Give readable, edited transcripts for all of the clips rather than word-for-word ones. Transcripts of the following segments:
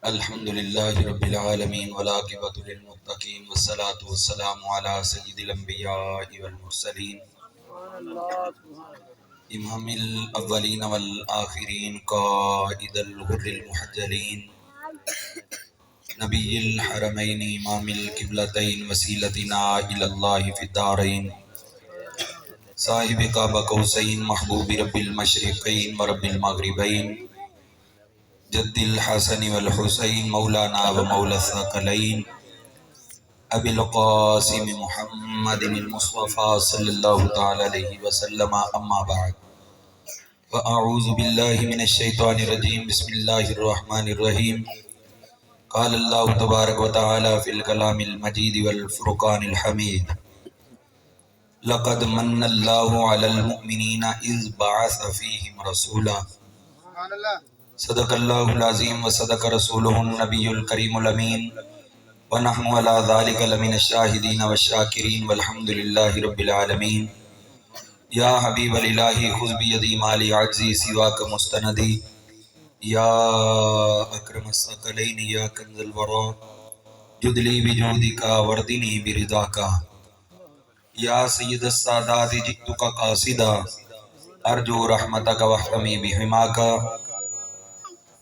الحمد لله رب العالمين والعاقبة للمتقين والصلاة والسلام على سيد الأنبياء والمرسلين إمام الأولين والآخرين قائد الغر المحجلين نبي الحرمين إمام القبلتين وسيلتنا إلى الله في الدارين صاحب قاب قوسين محبوب رب المشرقين ورب المغربين جد الحسن والحسين مولانا ومولى الثقلين ابی القاسم محمد المصطفى صلی اللہ تعالی علیہ وسلم اما بعد فاعوذ باللہ من الشیطان الرجیم بسم اللہ الرحمن الرحیم قال اللہ تبارک وتعالی فی الکلام المجید والفرقان الحمید لقد من اللہ علی المؤمنین اذ بعث فیہم رسولا صدق اللہ العظیم وصدق رسولہ النبی الکریم الامین ونحن على ذلك لمن الشاهدين والشاكرين والحمد لله رب العالمين يا حبيب الإله خذ بيدي مالي عجزي سواك مستندي يا أكرم الثقلين يا كنز الورى جد لي بجودك وردني برضاك يا سيد السادات جئتك قاصدا أرجو رحمتك واحتمي بحماك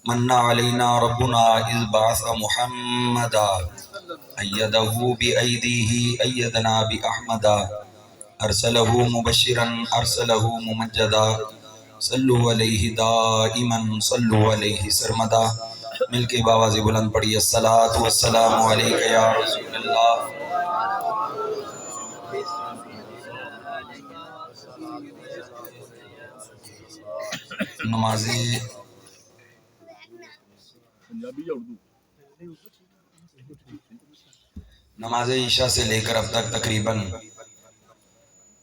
من علينا ربنا إذ بعث محمدا أيده بأيديه أيدنا بأحمدا أرسله مبشرا أرسله ممجدا صلوا عليه دائما صلوا عليه سرمدا مل کے باواز بلند پڑھی الصلاة والسلام علیک یا رسول اللہ. نماز عشاء سے لے کر اب تک تقریباً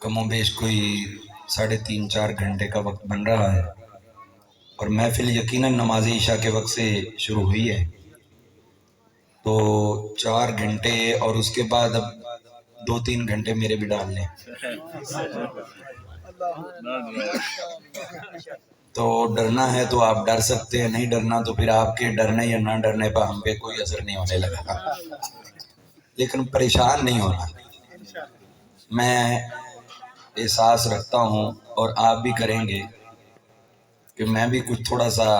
کم و بیش کوئی 3.5-4 گھنٹے کا وقت بن رہا ہے اور محفل یقیناً نماز عشاء کے وقت سے شروع ہوئی ہے، تو 4 گھنٹے اور اس کے بعد اب 2-3 گھنٹے میرے بھی ڈال لیں. تو ڈرنا ہے تو آپ ڈر سکتے ہیں، نہیں ڈرنا تو پھر آپ کے ڈرنے یا نہ ڈرنے پر ہم پہ کوئی اثر نہیں ہونے لگا، لیکن پریشان نہیں ہونا. میں احساس رکھتا ہوں اور آپ بھی کریں گے کہ میں بھی کچھ تھوڑا سا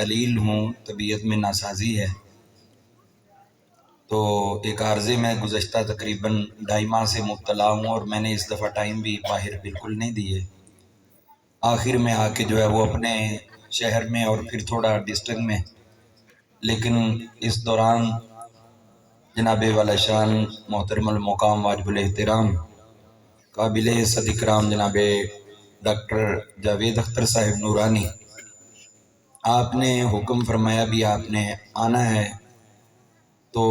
علیل ہوں، طبیعت میں ناسازی ہے. تو ایک عارضے میں گزشتہ تقریباً 2.5 ماہ سے مبتلا ہوں اور میں نے اس دفعہ ٹائم بھی باہر بالکل نہیں دیے. آخر میں آ کے جو ہے وہ اپنے شہر میں اور پھر تھوڑا ڈسٹرکٹ میں، لیکن اس دوران جناب والا شان محترم المقام واجب الاحترام قابل صد اکرام جناب ڈاکٹر جاوید اختر صاحب نورانی، آپ نے حکم فرمایا بھی آپ نے آنا ہے. تو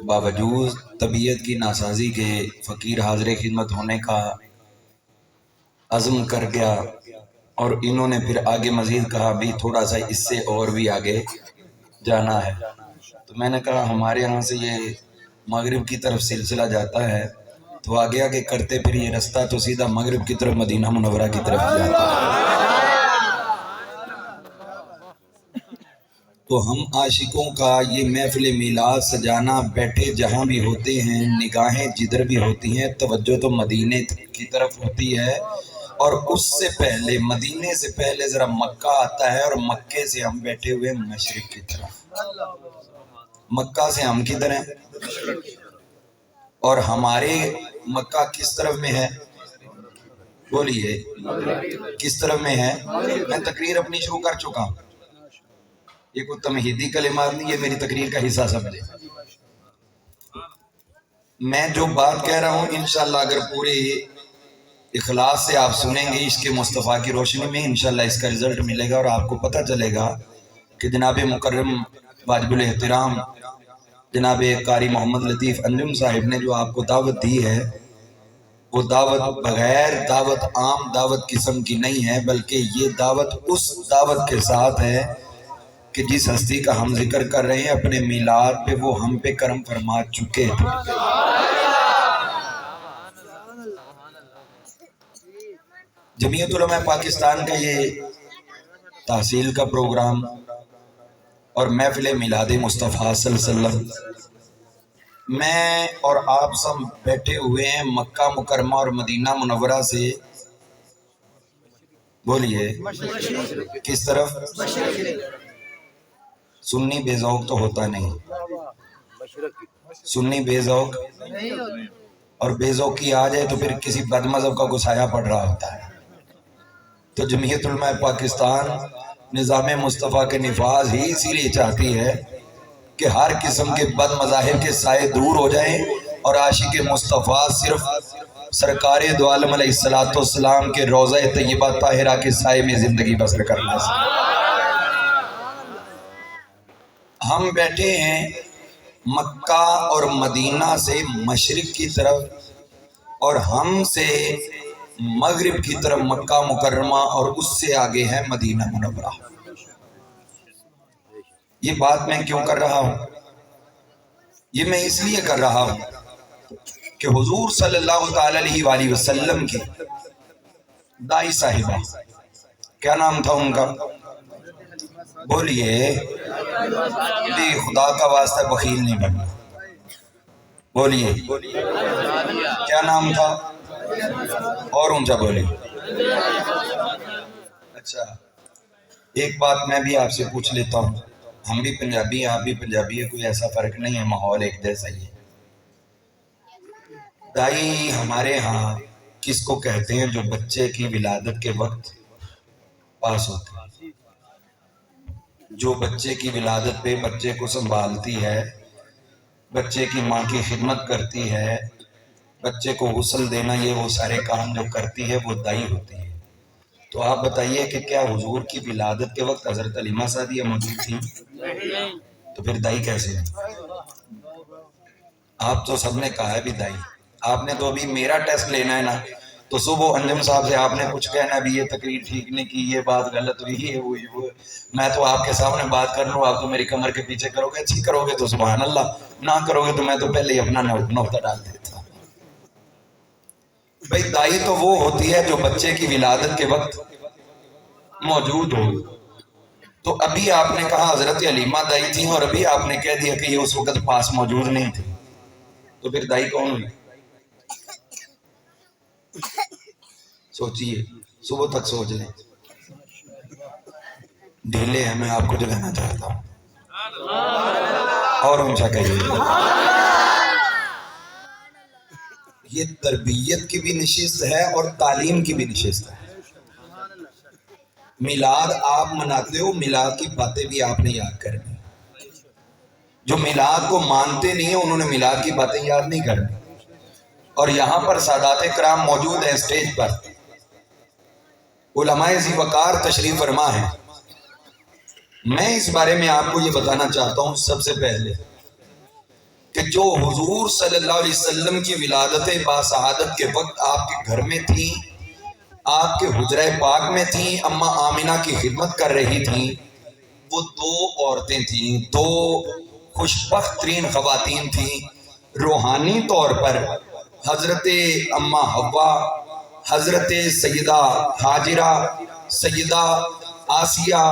باوجود طبیعت کی ناسازی کے فقیر حاضر خدمت ہونے کا عزم کر گیا، اور انہوں نے پھر آگے مزید کہا بھی تھوڑا سا اس سے اور بھی آگے جانا ہے. تو میں نے کہا ہمارے یہاں سے یہ مغرب کی طرف سلسلہ جاتا ہے، تو آگے آگے کرتے پھر یہ رستہ تو سیدھا مغرب کی طرف مدینہ منورہ کی طرف جاتا ہے. تو ہم عاشقوں کا یہ محفل میلاد سجانا، بیٹھے جہاں بھی ہوتے ہیں نگاہیں جدھر بھی ہوتی ہیں توجہ تو مدینے کی طرف ہوتی ہے، اور اس سے پہلے مدینے سے پہلے ذرا مکہ آتا ہے، اور مکے سے ہم بیٹھے ہوئے مشرق کی طرف. مکہ سے ہم کدھر ہیں اور ہمارے مکہ کس طرف میں ہے؟ بولیے کس طرف میں ہے؟ میں تقریر اپنی شروع کر چکا ہوں، یہ کوئی تمہیدی کلمات نہیں، یہ میری تقریر کا حصہ سمجھے. میں جو بات کہہ رہا ہوں انشاءاللہ اگر پورے اخلاص سے آپ سنیں گے عشق مصطفیٰ کی روشنی میں، انشاءاللہ اس کا رزلٹ ملے گا، اور آپ کو پتہ چلے گا کہ جناب مکرم واجب الاحترام جناب قاری محمد لطیف انجم صاحب نے جو آپ کو دعوت دی ہے، وہ دعوت بغیر دعوت عام دعوت قسم کی نہیں ہے، بلکہ یہ دعوت اس دعوت کے ساتھ ہے کہ جس ہستی کا ہم ذکر کر رہے ہیں اپنے میلاد پہ وہ ہم پہ کرم فرما چکے تھے. جمعیت علماء پاکستان کا یہ تحصیل کا پروگرام اور محفل میلاد مصطفیٰ صلی اللہ علیہ وسلم میں اور آپ سب بیٹھے ہوئے ہیں مکہ مکرمہ اور مدینہ منورہ سے، بولیے کس طرف؟ سنی بے ذوق تو ہوتا نہیں، سنی بے ذوق، اور بے ذوقی آ جائے تو پھر کسی بد مذہب کا گسایا پڑ رہا ہوتا ہے۔ تو جمعیت علماء پاکستان نظام مصطفیٰ کے نفاذ ہی اسی لیے چاہتی ہے کہ ہر قسم کے بد مذاہب کے سائے دور ہو جائیں اور عاشق مصطفیٰ صرف سرکار دو عالم علیہ السلام کے روضہ طیبہ طاہرہ کے سائے میں زندگی بسر کرنا ہے۔ ہم بیٹھے ہیں مکہ اور مدینہ سے مشرق کی طرف، اور ہم سے مغرب کی طرف مکہ مکرمہ، اور اس سے آگے ہے مدینہ منورہ۔ یہ بات میں کیوں کر رہا ہوں؟ یہ میں اس لیے کر رہا ہوں کہ حضور صلی اللہ تعالی علیہ وآلہ وسلم کی دائی صاحبہ، کیا نام تھا ان کا؟ بولیے، خدا کا واسطہ بخیل نہیں بننا، بولیے کیا نام تھا؟ اور اونچا بولیے۔ اچھا، ایک بات میں بھی آپ سے پوچھ لیتا ہوں، ہم بھی پنجابی ہیں، آپ بھی پنجابی ہے، کوئی ایسا فرق نہیں ہے، ماحول ایک جیسا ہی ہے۔ دائی ہمارے ہاں کس کو کہتے ہیں جو بچے کی ولادت کے وقت پاس ہوتے ہیں؟ جو بچے کی ولادت پہ بچے کو سنبھالتی ہے، بچے کی ماں کی خدمت کرتی ہے، بچے کو غسل دینا، یہ وہ سارے کام جو کرتی ہے وہ دائی ہوتی ہے۔ تو آپ بتائیے کہ کیا حضور کی ولادت کے وقت حضرت حلیمہ سعدیہ موجود تھی؟ تو پھر دائی کیسے ہے؟ آپ تو سب نے کہا ہے بھی دائی، آپ نے تو ابھی میرا ٹیسٹ لینا ہے نا، تو صبح انجم صاحب سے آپ نے کچھ کہنا بھی، یہ تقریر ٹھیک نہیں کی، یہ بات غلط ہوئی، یہ ہوئی وہ، میں تو آپ کے سامنے بات کر رہا ہوں، آپ تو میری کمر کے پیچھے کرو گے، اچھی کرو گے تو سبحان اللہ، نہ کرو گے تو میں تو پہلے ہی اپنا نوتہ ڈال دیتا۔ بھئی دائی تو وہ ہوتی ہے جو بچے کی ولادت کے وقت موجود ہو۔ تو ابھی آپ نے کہا حضرت حلیمہ دائی تھیں، اور ابھی آپ نے کہہ دیا کہ یہ اس وقت پاس موجود نہیں تھے، تو پھر دائی کون ہوئی؟ سوچئے، صبح تک سوچ لیں، ڈھیلے ہیں، میں آپ کو جگانا چاہتا ہوں، اور اونچا کہیے۔ یہ تربیت کی بھی نشست ہے اور تعلیم کی بھی نشست ہے۔ میلاد آپ مناتے ہو، میلاد کی باتیں بھی آپ نے یاد کرنی۔ جو میلاد کو مانتے نہیں ہیں انہوں نے میلاد کی باتیں یاد نہیں کرنی۔ اور یہاں پر سادات کرام موجود ہیں اسٹیج پر، علماء ذی وقار تشریف فرما ہیں۔ میں اس بارے میں آپ کو یہ بتانا چاہتا ہوں سب سے پہلے کہ جو حضور صلی اللہ علیہ وسلم کی ولادت باسعادت کے وقت آپ کے گھر میں تھیں، آپ کے حجرہ پاک میں تھیں، اماں آمنہ کی خدمت کر رہی تھیں، وہ دو عورتیں تھیں، دو خوشبخت ترین خواتین تھیں۔ روحانی طور پر حضرت اماں حوا، حضرت سیدہ ہاجرہ، سیدہ آسیہ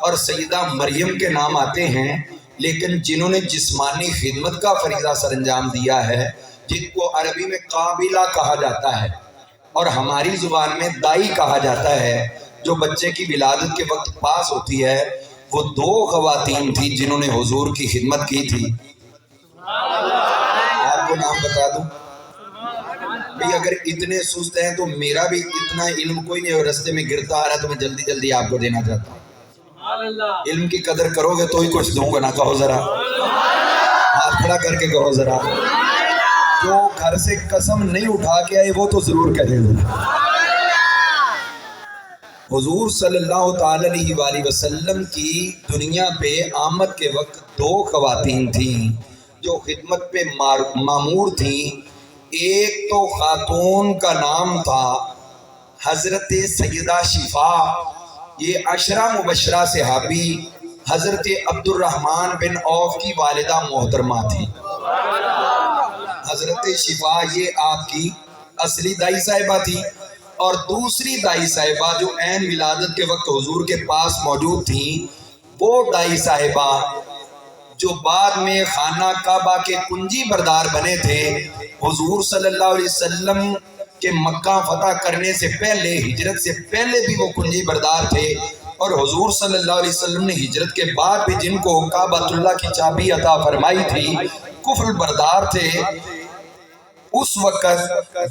اور سیدہ مریم کے نام آتے ہیں، لیکن جنہوں نے جسمانی خدمت کا فریضہ سر انجام دیا ہے، جن کو عربی میں قابلہ کہا جاتا ہے اور ہماری زبان میں دائی کہا جاتا ہے، جو بچے کی ولادت کے وقت پاس ہوتی ہے، وہ دو خواتین تھی جنہوں نے حضور کی خدمت کی تھی۔ آپ کو نام بتا دوں؟ بھئی اگر اتنے سست ہیں تو میرا بھی اتنا علم کوئی نہیں، اور رستے میں گرتا آ رہا ہے تو میں جلدی جلدی آپ کو دینا چاہتا ہوں۔ علم کی قدر کرو گے تو ہی کچھ دوں گا نا، کہو ذرا، ہاتھ کھڑا کر کے کہو ذرا۔ جو گھر سے قسم نہیں اٹھا کے آئے وہ تو ضرور کہے ذرا۔ حضور صلی اللہ تعالی علیہ وآلہ وسلم کی دنیا پہ آمد کے وقت دو خواتین تھیں جو خدمت پہ مامور تھیں۔ ایک تو خاتون کا نام تھا حضرت سیدہ شفا، یہ عشرہ مبشرہ صحابی حضرت عبد الرحمن بن عوف کی والدہ محترمہ تھی۔ حضرت شفا یہ آپ کی اصلی دائی صاحبہ تھی، اور دوسری دائی صاحبہ جو عین ولادت کے وقت حضور کے پاس موجود تھیں، وہ دائی صاحبہ جو بعد میں خانہ کعبہ کے کنجی بردار بنے تھے، حضور صلی اللہ علیہ وسلم کہ مکہ فتح کرنے سے پہلے، ہجرت سے پہلے بھی وہ کنجی بردار تھے، اور حضور صلی اللہ علیہ وسلم نے ہجرت کے بعد بھی جن کو کعبۃ اللہ کی چابی عطا فرمائی تھی، کفر بردار تھے۔ اس وقت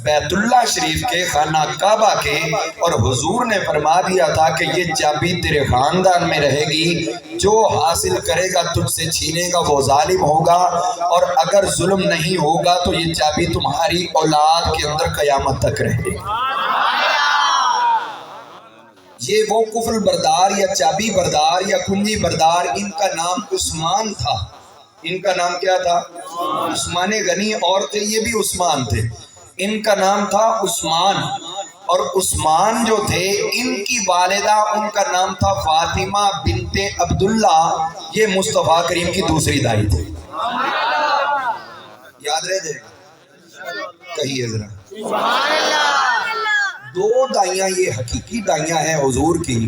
بیت اللہ شریف کے خانہ کعبہ کے، اور حضور نے فرما دیا تھا کہ یہ چابی تیرے خاندان میں رہے گی، جو حاصل کرے گا تجھ سے چھینے گا وہ ظالم ہوگا، اور اگر ظلم نہیں ہوگا تو یہ چابی تمہاری اولاد کے اندر قیامت تک رہے گی۔ یہ وہ کفر بردار یا چابی بردار یا کنجی بردار، ان کا نام عثمان تھا۔ ان کا نام کیا تھا؟ عثمان غنی، اور تھے یہ بھی عثمان تھے، ان کا نام تھا عثمان۔ اور عثمان جو تھے، ان کی والدہ، ان کا نام تھا فاطمہ بنت عبداللہ، یہ مصطفیٰ کریم کی دوسری دائی تھی۔ یاد رہ جائے گا، کہیے ذرا۔ دو دائیاں یہ حقیقی دائیاں ہیں حضور کی،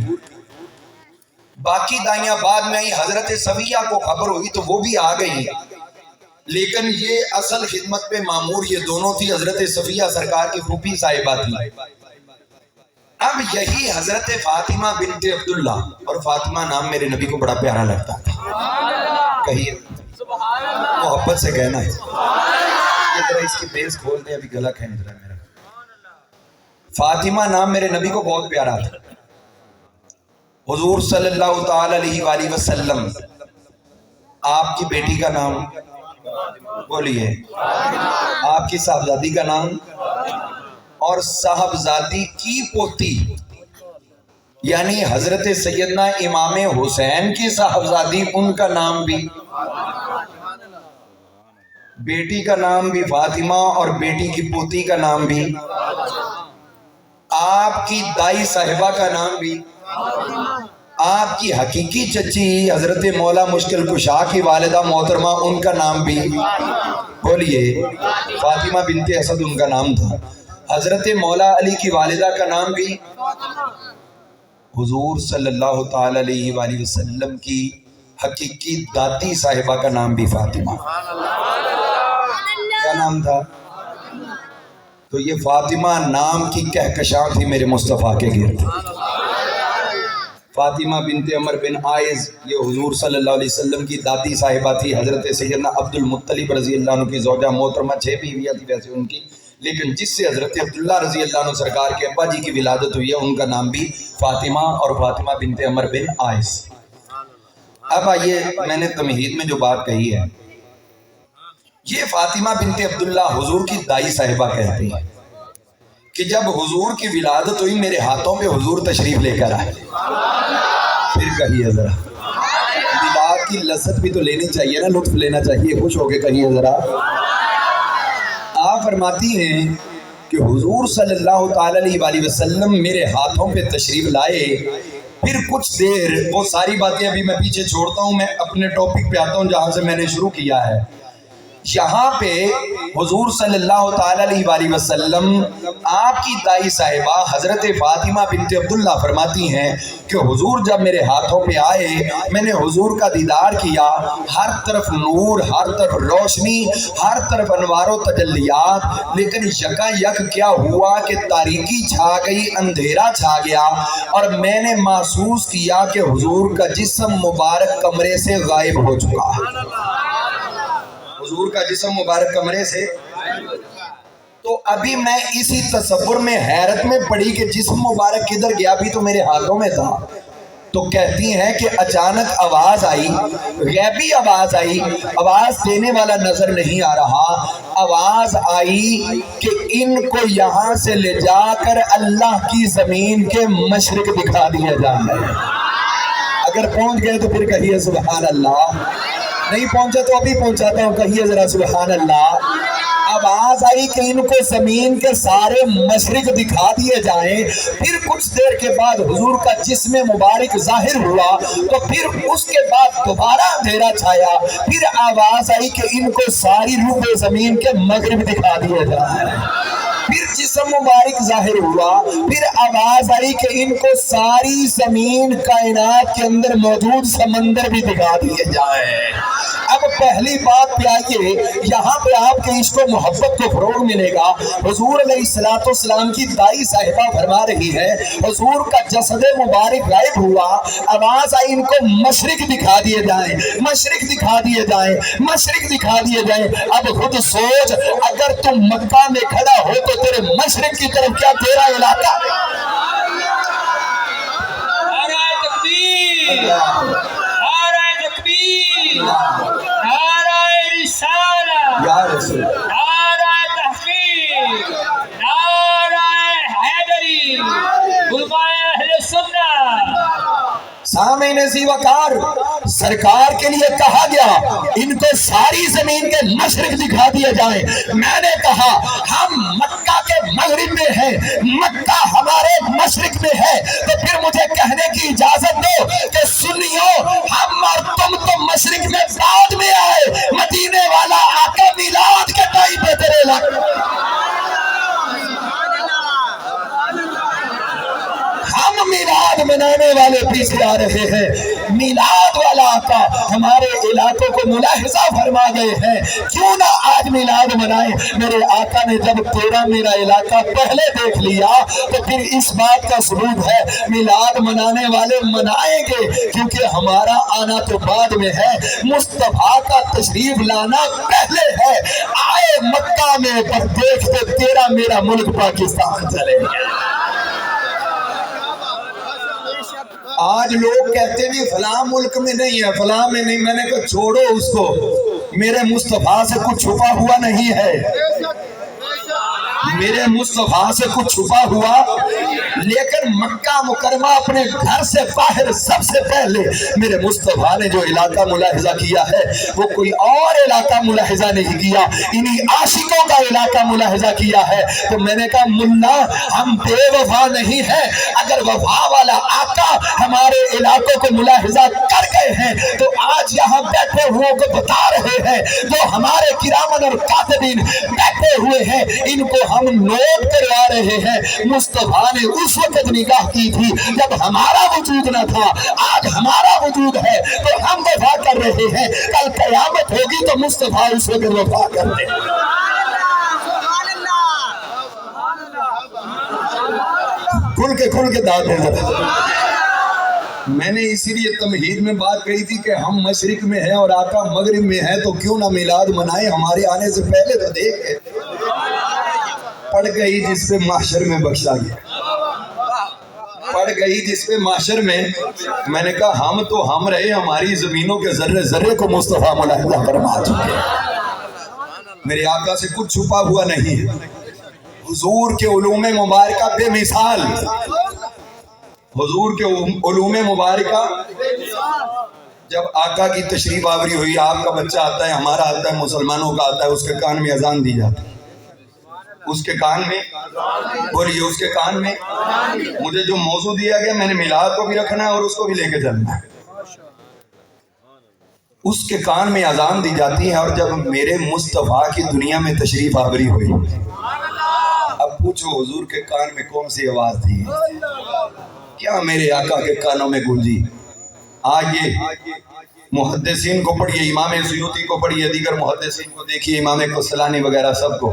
باقی دائیاں بعد میں آئی۔ حضرت صفیہ کو خبر ہوئی تو وہ بھی آ گئی، لیکن یہ اصل خدمت پہ معمور یہ دونوں تھی، حضرت صفیہ سرکار کی پھوپھی صاحبہ تھی۔ اب یہی حضرت فاطمہ بنت عبداللہ، اور فاطمہ نام میرے نبی کو بڑا پیارا لگتا تھا، کہیے محبت سے کہنا ہے۔ یہ ذرا اس کی بیس کھول دیں، ابھی گلا کھین ذرا میرا۔ فاطمہ نام میرے نبی کو بہت پیارا تھا۔ حضور صلی اللہ تعالی علیہ وآلہ وسلم، آپ کی بیٹی کا نام بولیے، آپ کی صاحبزادی کا نام، اور صاحبزادی کی پوتی یعنی حضرت سیدنا امام حسین کی صاحبزادی، ان کا نام بھی، بیٹی کا نام بھی فاطمہ اور بیٹی کی پوتی کا نام بھی، آپ کی دائی صاحبہ کا نام بھی، آپ کی حقیقی چچی حضرت مولا مشکل کشا کی والدہ محترمہ، ان کا نام بھی بولیے، فاطمہ بنت اسد ان کا نام تھا۔ حضرت مولا علی کی والدہ کا نام بھی، حضور صلی اللہ تعالی علیہ وآلہ وسلم کی حقیقی دادی صاحبہ کا نام بھی فاطمہ، کیا نام تھا؟ تو یہ فاطمہ نام کی کہکشاں تھی میرے مصطفیٰ کے گرد۔ فاطمہ بنت عمر بن عائز، یہ حضور صلی اللہ علیہ وسلم کی دادی صاحبہ تھی، حضرت سیدنا عبد المطلب رضی اللہ عنہ کی زوجہ محترمہ، 6 بیویاں تھی ویسے ان کی، لیکن جس سے حضرت عبداللہ رضی اللہ عنہ سرکار کے ابا جی کی ولادت ہوئی ہے، ان کا نام بھی فاطمہ اور فاطمہ بنت عمر بن عائز۔ اب آئیے، میں نے تمہید میں جو بات کہی ہے، یہ فاطمہ بنت عبداللہ حضور کی دائی صاحبہ کہتی ہے کہ جب حضور کی ولادت ہوئی میرے ہاتھوں پہ حضور تشریف لے کر آئے۔ پھر کہیے ذرا، ولادت کی لذت بھی تو لینی چاہیے نا، لطف لینا چاہیے، خوش ہو کے کہیے ذرا۔ آپ فرماتی ہیں کہ حضور صلی اللہ تعالی علیہ وآلہ وسلم میرے ہاتھوں پہ تشریف لائے، پھر کچھ دیر، وہ ساری باتیں ابھی میں پیچھے چھوڑتا ہوں، میں اپنے ٹاپک پہ آتا ہوں جہاں سے میں نے شروع کیا ہے۔ یہاں پہ حضور صلی اللہ تعالی علیہ وآلہ وسلم، آپ کی دائی صاحبہ حضرت فاطمہ بنت عبداللہ فرماتی ہیں کہ حضور جب میرے ہاتھوں پہ آئے، میں نے حضور کا دیدار کیا، ہر طرف نور، ہر طرف روشنی، ہر طرف انوار و تجلیات، لیکن یکا یک کیا ہوا کہ تاریکی چھا گئی، اندھیرا چھا گیا، اور میں نے محسوس کیا کہ حضور کا جسم مبارک کمرے سے غائب ہو چکا۔ حضور کا جسم مبارک کمرے سے، تو ابھی میں اسی تصور میں حیرت میں پڑی کہ جسم مبارک کدھر گیا، بھی تو میرے ہاتھوں میں تھا۔ تو کہتی ہیں کہ اچانک آواز آئی، غیبی آواز آئی، آواز دینے والا نظر نہیں آ رہا، آواز آئی کہ ان کو یہاں سے لے جا کر اللہ کی زمین کے مشرق دکھا دیا جائے۔ اگر پہنچ گئے تو پھر کہیے سبحان اللہ، نہیں پہنچا تو ابھی پہنچاتا ہوں، کہیے ذرا سبحان اللہ۔ آواز آئی کہ ان کو زمین کے سارے مشرق دکھا دیے جائیں۔ پھر کچھ دیر کے بعد حضور کا جسم مبارک ظاہر ہوا، تو پھر اس کے بعد دوبارہ اندھیرا چھایا، پھر آواز آئی کہ ان کو ساری روح زمین کے مغرب دکھا دیے جائیں۔ پھر جسم مبارک ظاہر ہوا، پھر آواز آئی کہ ان کو ساری زمین کائنات کے اندر موجود سمندر بھی دکھا دیے جائیں۔ اب پہلی بات پہ آئیے، یہاں پہ آپ کے عشق و محبت کو فروغ ملے گا۔ حضور علیہ السلام کی دائی صاحبہ فرما رہی ہے، حضور کا جسد مبارک غائب ہوا، آواز آئی ان کو مشرق دکھا دیے جائیں، مشرق دکھا دیے جائیں، مشرق دکھا دیے جائیں۔ اب خود سوچ، اگر تم مکہ میں کھڑا ہو تو تیرے مشرق کی طرف کیا تیرا علاقہ؟ نعرہ تکبیر، نعرہ تکبیر، نعرہ رسالہ، یا رسول نعرہ تحقیق، نعرہ حیدری، علماء اہل سنہ۔ سامعین ذی وقار، سرکار کے لیے کہا گیا ان کو ساری زمین کے مشرق دکھا دیے جائیں۔ میں نے کہا ہم مکہ کے مغرب میں ہیں، مکہ ہمارے مشرق میں ہے، تو پھر مجھے کہنے کی اجازت دو کہ سنیو، ہم اور تم تو مشرق میں بعد میں آئے، مدینے والا آقا میلاد کے ٹائم پہ تیرے لگ ہم میلاد منانے والے پیچھے آ رہے ہیں۔ میلاد والا آقا ہمارے علاقوں کو ملاحظہ فرما گئے ہیں، کیوں نہ آج میلاد منائیں۔ میرے آقا نے جب تیرا میرا علاقہ پہلے دیکھ لیا تو پھر اس بات کا ثبوت ہے میلاد منانے والے منائیں گے، کیونکہ ہمارا آنا تو بعد میں ہے، مصطفیٰ کا تشریف لانا پہلے ہے۔ آئے مکہ میں پر دیکھتے تیرا میرا ملک پاکستان چلے گا۔ آج لوگ کہتے ہیں فلاں ملک میں نہیں ہے، فلاں میں نہیں، میں نے کہا چھوڑو اس کو، میرے مصطفیٰ سے کچھ چھپا ہوا نہیں ہے، میرے مصطفیٰ سے کچھ چھپا ہوا، لیکن مکہ مکرمہ اپنے گھر سے باہر سب سے پہلے میرے مصطفیٰ نے جو علاقہ ملاحظہ کیا ہے وہ کوئی اور علاقہ ملاحظہ نہیں کیا، انہی عاشقوں کا علاقہ ملاحظہ کیا ہے۔ تو میں نے کہا ملا، ہم بے وفا نہیں ہیں، اگر وفا والا آقا ہمارے علاقوں کو ملاحظہ کر گئے ہیں تو آج یہاں بیٹھے ہوئے کو بتا رہے ہیں، جو ہمارے کرامن اور کاتبین بیٹھے ہوئے ہیں ان کو ہم نوٹ کروا رہے ہیں۔ مصطفیٰ نے اس وقت نگاہ کی تھی جب ہمارا وجود نہ تھا، آج ہمارا وجود ہے تو ہم وفا کر رہے ہیں، کل قیامت ہوگی تو مصطفیٰ اس وقت وفا کر رہے ہیں۔ کھل کے داد ہے۔ میں نے اسی لیے تمہید میں بات کہی تھی کہ ہم مشرق میں ہیں اور آقا مغرب میں ہے، تو کیوں نہ میلاد منائے، ہمارے آنے سے پہلے تو دیکھے۔ پڑ گئی جس پہ محشر میں بخشا گیا، پڑ گئی جس پہ محشر میں نے کہا ہم تو ہم رہے، ہماری زمینوں کے ذرے ذرے کو مصطفیٰ ملاحظہ فرما چکے۔ میرے آقا سے کچھ چھپا ہوا نہیں ہے، حضور کے علوم مبارکہ بے مثال، حضور کے علوم مبارکہ۔ جب آقا کی تشریف آوری ہوئی، آپ کا بچہ آتا ہے، ہمارا آتا ہے، مسلمانوں کا آتا ہے، اس کے کان میں اذان دی جاتی ہے، اس کے کان میں بولیے، اس کے کان میں مجھے جو موضوع دیا گیا میں نے میلاد کو بھی رکھنا ہے اور اس کو بھی لے کے چلنا ہے۔ اس کے کان میں اذان دی جاتی ہے، اور جب میرے مصطفیٰ کی دنیا میں تشریف آوری ہوئی، اب پوچھو حضور کے کان میں کون سی آواز تھی؟ کیا میرے آقا کے کانوں میں گونجی؟ آئیے محدثین کو پڑھیے، امام سیوطی کو پڑھیے، دیگر محدثین کو دیکھیے، امام قسطلانی وغیرہ سب کو،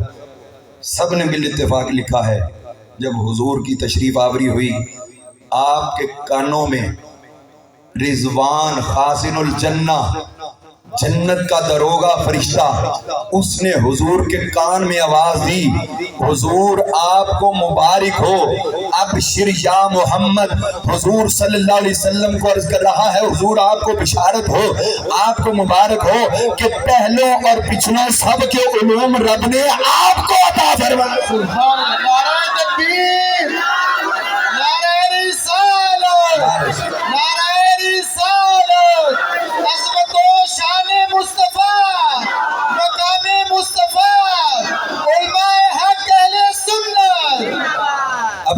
سب نے بالاتفاق لکھا ہے جب حضور کی تشریف آوری ہوئی، آپ کے کانوں میں رضوان خازن الجنہ، جنت کا دروگا فرشتہ، اس نے حضور کے کان میں آواز دی، حضور آپ کو مبارک ہو، ابشر یا محمد۔ حضور صلی اللہ علیہ وسلم کو عرض کر رہا ہے، حضور آپ کو بشارت ہو، آپ کو مبارک ہو کہ پہلوں اور پچھلوں سب کے علوم رب نے آپ کو عطا فرمایا۔ سبحان اللہ، نعرہ تکبیر، نعرہ رسالت، نعرہ رسالت، عظمت و شان مصطفیٰ، مقام مصطفیٰ، علماء حق اہل سنت۔ اب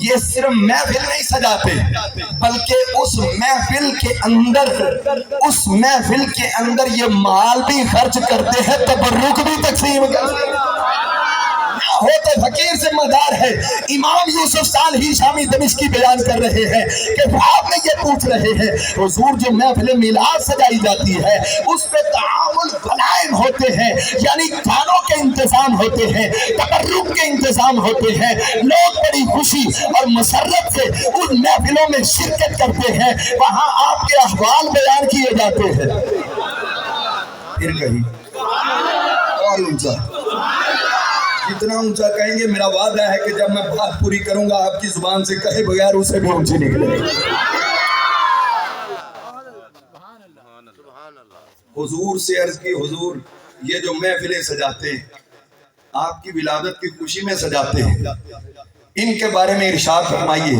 یہ صرف محفل نہیں سجاتے بلکہ اس محفل کے اندر یہ مال بھی خرچ کرتے ہیں، تبرک بھی تقسیم کرتے ہیں، ہوتے فقیر ذمہ دار ہے۔ امام یوسف صالحی شامی دمشقی بیان کر رہے ہیں کہ آپ میں یہ پوچھ رہے ہیں حضور جو محفل میلاد سجائی جاتی ہے اس پہ تعامل غلائم ہوتے ہیں، یعنی کھانوں کے انتظام ہوتے ہیں، تبرک کے انتظام ہوتے ہیں، لوگ بڑی خوشی اور مسرت سے ان محفلوں میں شرکت کرتے ہیں، وہاں آپ کے احوال بیان کیے جاتے ہیں۔ پھر کہیں اور اونچا، جتنا اونچا کہیں گے میرا وعدہ ہے کہ جب میں بات پوری کروں گا آپ کی زبان سے کہے بغیر اسے بھی اونچی نکلے گی۔ حضور سے عرض کی حضور یہ جو محفلیں سجاتے ہیں آپ کی ولادت کی خوشی میں سجاتے ہیں، ان کے بارے میں ارشاد فرمائیے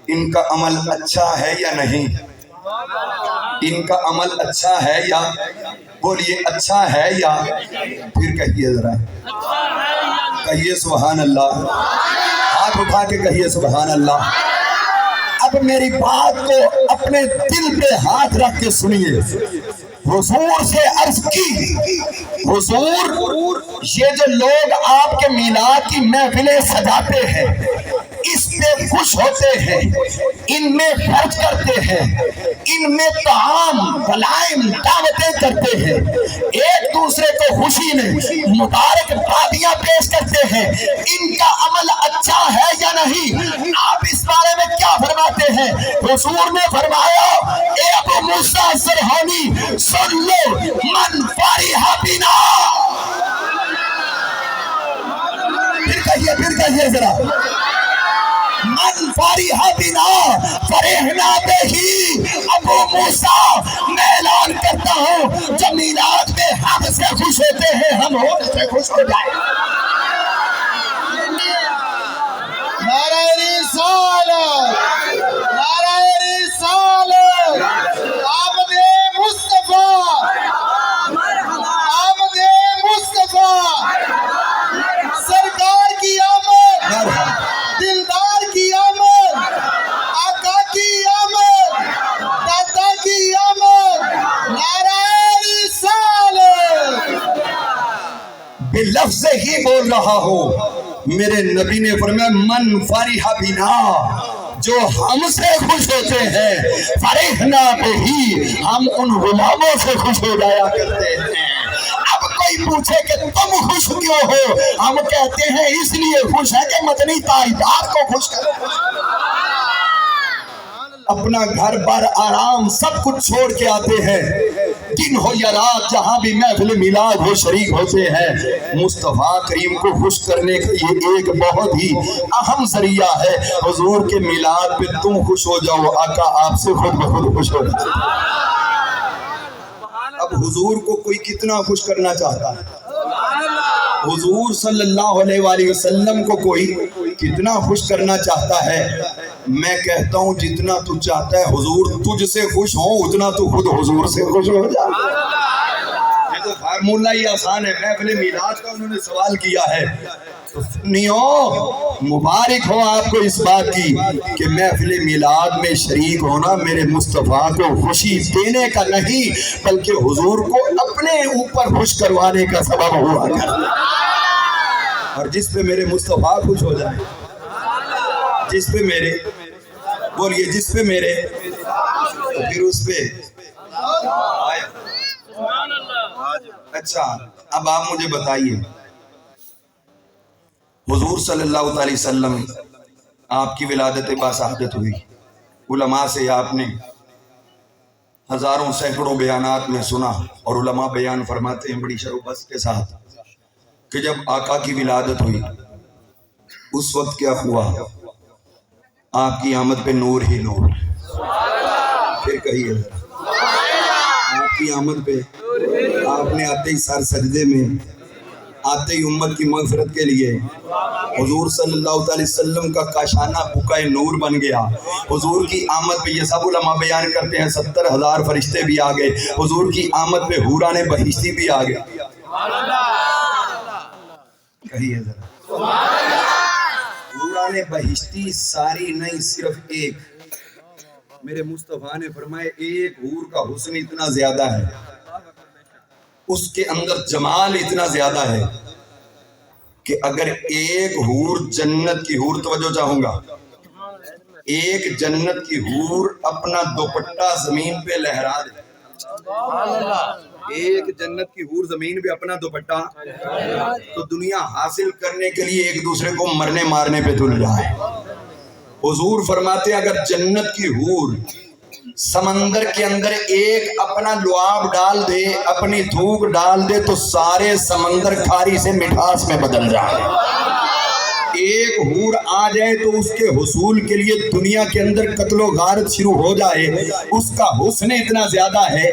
ان کا عمل اچھا ہے یا نہیں؟ ان کا عمل اچھا ہے یا، بولیے اچھا ہے یا؟ پھر کہیے ذرا، کہیے سبحان اللہ، ہاتھ اٹھا کے کہیے سبحان اللہ۔ اب میری بات کو اپنے دل پہ ہاتھ رکھ کے سنیے۔ حضور سے عرض کی حضور یہ جو لوگ آپ کے میلاد کی محفلیں سجاتے ہیں اس پہ خوش ہوتے ہیں، ان میں خرچ کرتے ہیں، ان میں طعام غلائم دعوتیں کرتے ہیں، ایک دوسرے کو خوشی میں مبارک بادیاں پیش کرتے ہیں، ان کا عمل اچھا ہے یا نہیں؟ آپ اس بارے میں کیا فرماتے ہیں؟ حضور نے فرمایا اے ابو موسیٰ سرہانی سن لو، من فریح بنا، پھر کہیے ذرا، من فریح بنا فرحنا بہی۔ ابو موسیٰ میں اعلان کرتا ہوں جب میلاد میں ہم سے خوش ہوتے ہیں ہم ہو سے خوش ہو جائیں۔ نعرہ رسالت، نعرہ رسالت، آمد مصطفیٰ، آمد مصطفیٰ، سرکار کی آمد، دلدار کی آمد، آقا کی آمد، دادا کی آمد، نعرہ رسالت۔ بے لفظ ہی بول رہا ہوں، میرے نبی نے فرمایا من فریح بنا، جو ہم سے خوش ہوتے ہیں فرحنا بہی، ہم ان غلاموں سے خوش ہو جایا کرتے ہیں۔ اب کوئی پوچھے کہ تم خوش کیوں ہو، ہم کہتے ہیں اس لیے خوش ہے کہ مدنی تاجدار کو خوش کریں۔ اپنا گھر بار آرام سب کچھ چھوڑ کے آتے ہیں، دن ہو یا رات جہاں بھی محفل میلاد ہو شریک ہوتے ہیں۔ مصطفیٰ کریم کو خوش کرنے کا یہ ایک بہت ہی اہم ذریعہ ہے۔ حضور کے میلاد پہ تم خوش ہو جاؤ، آقا آپ سے خود بخود خوش ہو جائے۔ اب حضور کو کوئی کتنا خوش کرنا چاہتا ہے؟ حضور صلی اللہ علیہ وآلہ وسلم کو کوئی کتنا خوش کرنا چاہتا ہے؟ میں کہتا ہوں جتنا تو چاہتا ہے حضور تجھ سے خوش ہو اتنا تو خود حضور سے خوش ہو جا۔ یہ تو فارمولہ ہی آسان ہے، محفل میلاد کا انہوں نے سوال کیا ہے تو سنیو، مبارک ہو آپ کو اس بات کی کہ محفل میلاد میں شریک ہونا میرے مصطفیٰ کو خوشی دینے کا نہیں بلکہ حضور کو اپنے اوپر خوش کروانے کا سبب ہوا کرتا۔ اور جس پہ میرے مصطفیٰ خوش ہو جائے، جس پہ میرے، بولیے جس پہ میرے، تو پھر اس پہ آئے۔ اچھا اب آپ مجھے بتائیے، حضور صلی اللہ علیہ وسلم آپ کی ولادت باسعادت ہوئی، علماء سے آپ نے ہزاروں سینکڑوں بیانات میں سنا، اور علماء بیان فرماتے ہیں بڑی شرح و بس کے ساتھ کہ جب آقا کی ولادت ہوئی اس وقت کیا ہوا؟ آپ کی آمد پہ نور ہی نور۔ پھر کہیے آپ کی آمد پہ، آپ نے آتے ہی سر سجدے میں، آتے ہی امت کی مغفرت کے لیے حضور صلی اللہ علیہ وسلم کا کاشانہ بکائے نور بن گیا۔ حضور کی آمد پہ یہ سب علماء بیان کرتے ہیں 70,000 فرشتے بھی آ گئے، حضور کی آمد پہ حوران بہشتی بھی آ گئے۔ کہیے ذرا حوران بہشتی ساری نہیں، صرف ایک. میرے مصطفیٰ نے فرمائے ایک حور کا حسن اتنا زیادہ ہے، اس کے اندر جمال اتنا زیادہ ہے کہ اگر ایک حور جنت کی حور، توجہ چاہوں گا، ایک جنت کی حور اپنا دوپٹہ زمین پہ لہرا دے، ایک جنت کی حور زمین پہ اپنا دوپٹہ، تو دنیا حاصل کرنے کے لیے ایک دوسرے کو مرنے مارنے پہ تل جائے. حضور فرماتے ہیں اگر جنت کی حور سمندر کے اندر ایک اپنا لعاب ڈال دے، اپنی تھوک ڈال دے، تو سارے سمندر کھاری سے مٹھاس میں بدل جائے. ایک حور آ جائے تو اس کے حصول کے لیے دنیا کے اندر قتل و غارت شروع ہو جائے. اس کا حسن اتنا زیادہ ہے،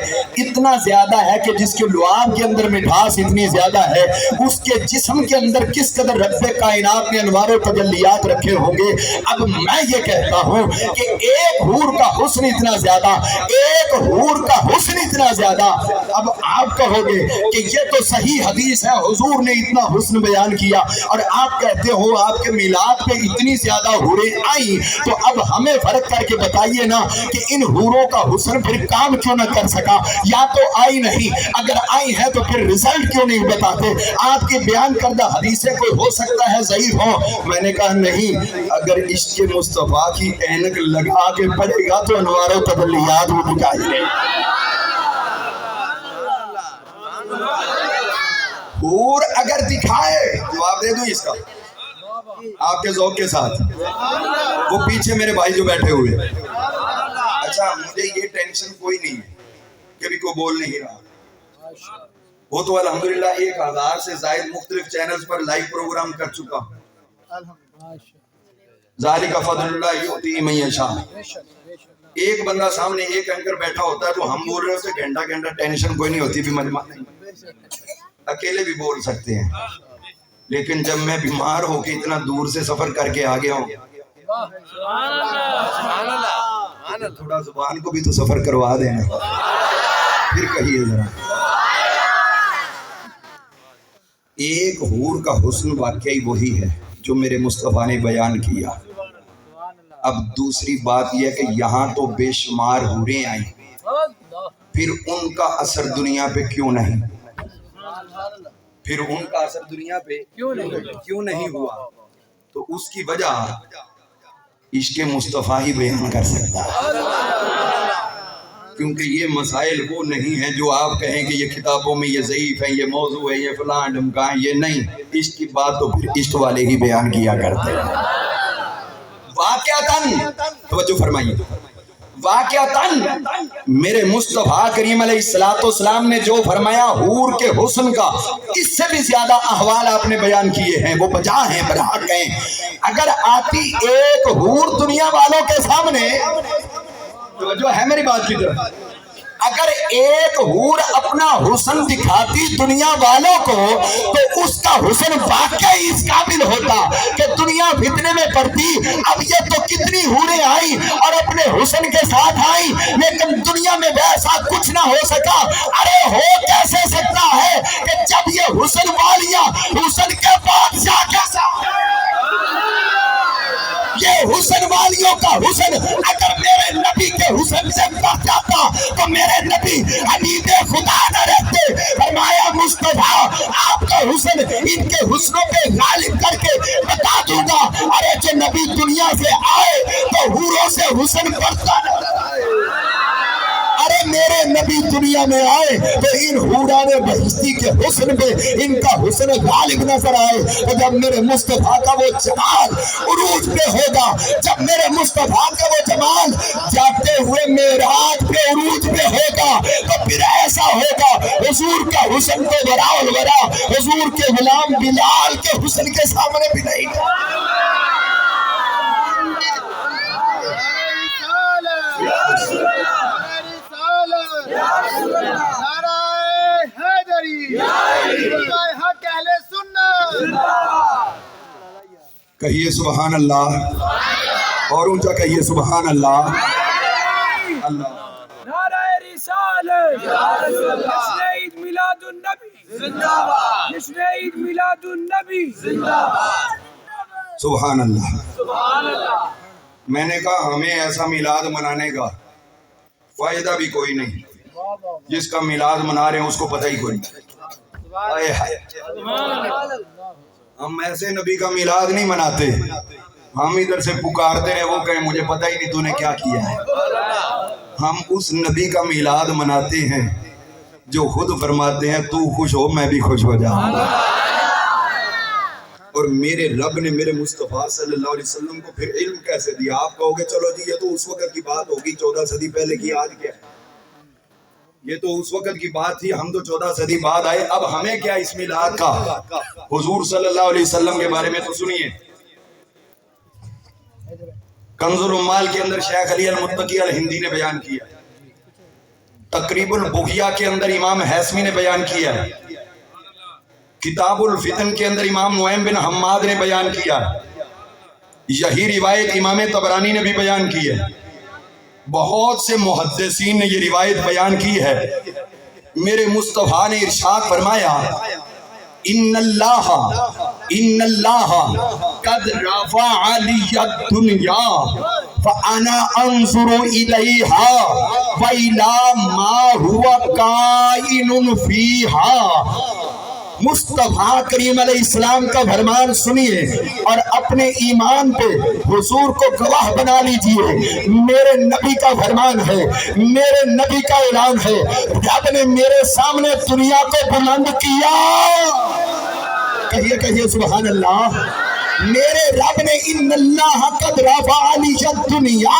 اتنا زیادہ ہے کہ جس کے لعاب کے اندر مٹھاس اتنی زیادہ ہے، اس کے جسم کے اندر کس قدر رب کائنات نے انوار و تجلیات رکھے ہوں گے. اب میں یہ کہتا ہوں کہ ایک حور کا حسن اتنا زیادہ، ایک حور کا حسن اتنا زیادہ. اب آپ کہو گے کہ یہ تو صحیح حدیث ہے، حضور نے اتنا حسن بیان کیا، اور آپ کہتے ہو آپ کے میلاد پہ اتنی زیادہ حوریں آئیں، تو اب ہمیں فرق کر کے بتائیے نا کہ ان حوروں کا حسن پھر کام کیوں نہ کر سکا؟ یا تو آئی نہیں، اگر آئی ہے تو پھر رزلٹ کیوں نہیں بتاتے؟ آپ کی بیان کردہ حدیثیں کوئی ہو سکتا ہے ضعیف ہوں. میں نے کہا نہیں، اگر عشق مصطفیٰ کی اینک لگا کے پڑے گا تو انوار و تجلیات بھی دکھائی دے. حور اگر دکھائے، جواب دے دوں اس کا آپ کے ذوق کے ساتھ، وہ پیچھے میرے بھائی جو بیٹھے ہوئے. اچھا مجھے یہ ٹینشن کوئی نہیں ہے کہ بھی کوئی بول نہیں رہا، وہ تو الحمدللہ 1000 سے زائد مختلف چینلز پر لائیو پروگرام کر چکا ہوں. ذالک فضل اللہ یؤتی من یشاء. ایک بندہ سامنے ایک اینکر بیٹھا ہوتا ہے تو ہم بول رہے ہوتے گھنٹہ گھنٹہ، ٹینشن کوئی نہیں ہوتی، بھی مجمع نہیں، اکیلے بھی بول سکتے ہیں. لیکن جب میں بیمار ہو کے اتنا دور سے سفر کر کے آ گیا ہوں، تھوڑا زبان کو بھی تو سفر کروا دینا. پھر کہیے ذرا، ایک حور کا حسن واقعی وہی ہے جو میرے مصطفیٰ نے بیان کیا. اب دوسری بات یہ کہ یہاں تو بے شمار حوریں آئیں، پھر ان کا اثر دنیا پہ کیوں نہیں؟ پھر ان کا اثر دنیا پہ کیوں نہیں ہوا؟ تو اس کی وجہ عشق مصطفیٰ ہی بیان کر سکتا ہے. کیونکہ یہ مسائل وہ نہیں ہیں جو آپ کہیں کہ یہ کتابوں میں یہ ضعیف ہے، یہ موضوع ہے، یہ فلاں ڈھمکا ہے. یہ نہیں، عشق کی بات تو پھر عشق والے ہی بیان کیا کرتے ہیں. واقعتاً توجہ فرمائیے، واقعتاً میرے مصطفیٰ کریم علیہ السلام نے جو فرمایا حور کے حسن کا، اس سے بھی زیادہ احوال آپ نے بیان کیے ہیں، وہ بجا ہیں، برحق ہیں. اگر آتی ایک حور دنیا والوں کے سامنے، توجہ ہے میری بات کی طرف، اگر ایک حور اپنا حسن دکھاتی دنیا والوں کو تو اس کا حسن واقعی اس قابل ہوتا کہ دنیا فتنے میں پڑتی. اب یہ تو کتنی حوریں آئیں اور اپنے حسن کے ساتھ آئیں، لیکن دنیا میں ویسا کچھ نہ ہو سکا. ارے ہو کیسے سکتا ہے کہ جب یہ حسن والیاں حسن کے بادشاہ کیسا، یہ حسن والیوں کا حسن اگر میرے نبی کے حسن سے بڑھ جاتا تو میرے نبی حبیب خدا نہ رہتے. فرمایا مصطفیٰ آپ کا حسن ان کے حسنوں پہ غالب کر کے بتا دوں گا. ارے جو نبی دنیا سے آئے تو حوروں سے حسن بڑھتا نظر آئے. ارے میرے نبی دنیا میں آئے تو ان حوران بہشتی کے حسن پہ ان کا حسن غالب نظر آئے. تو جب میرے مصطفیٰ کا وہ جمال عروج پہ ہوگا، جب میرے مصطفیٰ کا وہ جمال جاتے ہوئے معراج پہ عروج پہ ہوگا، تو پھر ایسا ہوگا حضور کا حسن کو ورا الورا حضور کے غلام بلال کے حسن کے سامنے بھی نہیں. کہیے سبحان اللہ، اور اونچا کہیے سبحان اللہ. اللہ نعرہ رسالت، جشن عید میلاد النبی زندہ باد، جشن عید میلاد النبی زندہ باد. سبحان اللہ. میں نے کہا ہمیں ایسا میلاد منانے کا فائدہ بھی کوئی نہیں، جس کا میلاد منا رہے ہیں اس کو پتہ ہی کوئی نہیں. ہائے ہائے، ہم ایسے نبی کا میلاد نہیں مناتے، ہم ادھر سے پکارتے ہیں وہ کہیں مجھے پتہ ہی نہیں تو نے کیا کیا ہے. ہم اس نبی کا میلاد مناتے ہیں جو خود فرماتے ہیں تو خوش ہو میں بھی خوش ہو جاؤں. اور میرے رب نے میرے مصطفیٰ صلی اللہ علیہ وسلم کو پھر علم کیسے دیا؟ آپ کہو گے چلو جی یہ تو اس وقت کی بات ہوگی 14 صدی پہلے کی، آج کیا ہے؟ یہ تو اس وقت کی بات تھی، ہم تو 14 صدی بعد آئے. اب ہمیں کیا اس میلاد کا؟ حضور صلی اللہ علیہ وسلم کے بارے میں تو سنیے. کنز العمال کے اندر شیخ علی المتقی الہندی نے بیان کیا، تقریب البغیہ کے اندر امام حیثمی نے بیان کیا، کتاب الفتن کے اندر امام نعیم بن حماد نے بیان کیا، یہی روایت امام طبرانی نے بھی بیان کی ہے. بہت سے محدثین نے یہ روایت بیان کی ہے. میرے مصطفیٰ نے ارشاد فرمایا ان اللہ قد رفع لی الدنیا فانا انظر الیہا وإلی ما هو کائن فیہا. مصطفیٰ کریم علیہ السلام کا فرمان سنیے اور اپنے ایمان پہ حضور کو گواہ بنا لیجئے. میرے نبی کا فرمان ہے، میرے نبی کا اعلان ہے، رب نے میرے سامنے دنیا کو بلند کیا. کہیے سبحان اللہ. میرے رب نے ان اللہ قد رفع لی الدنیا،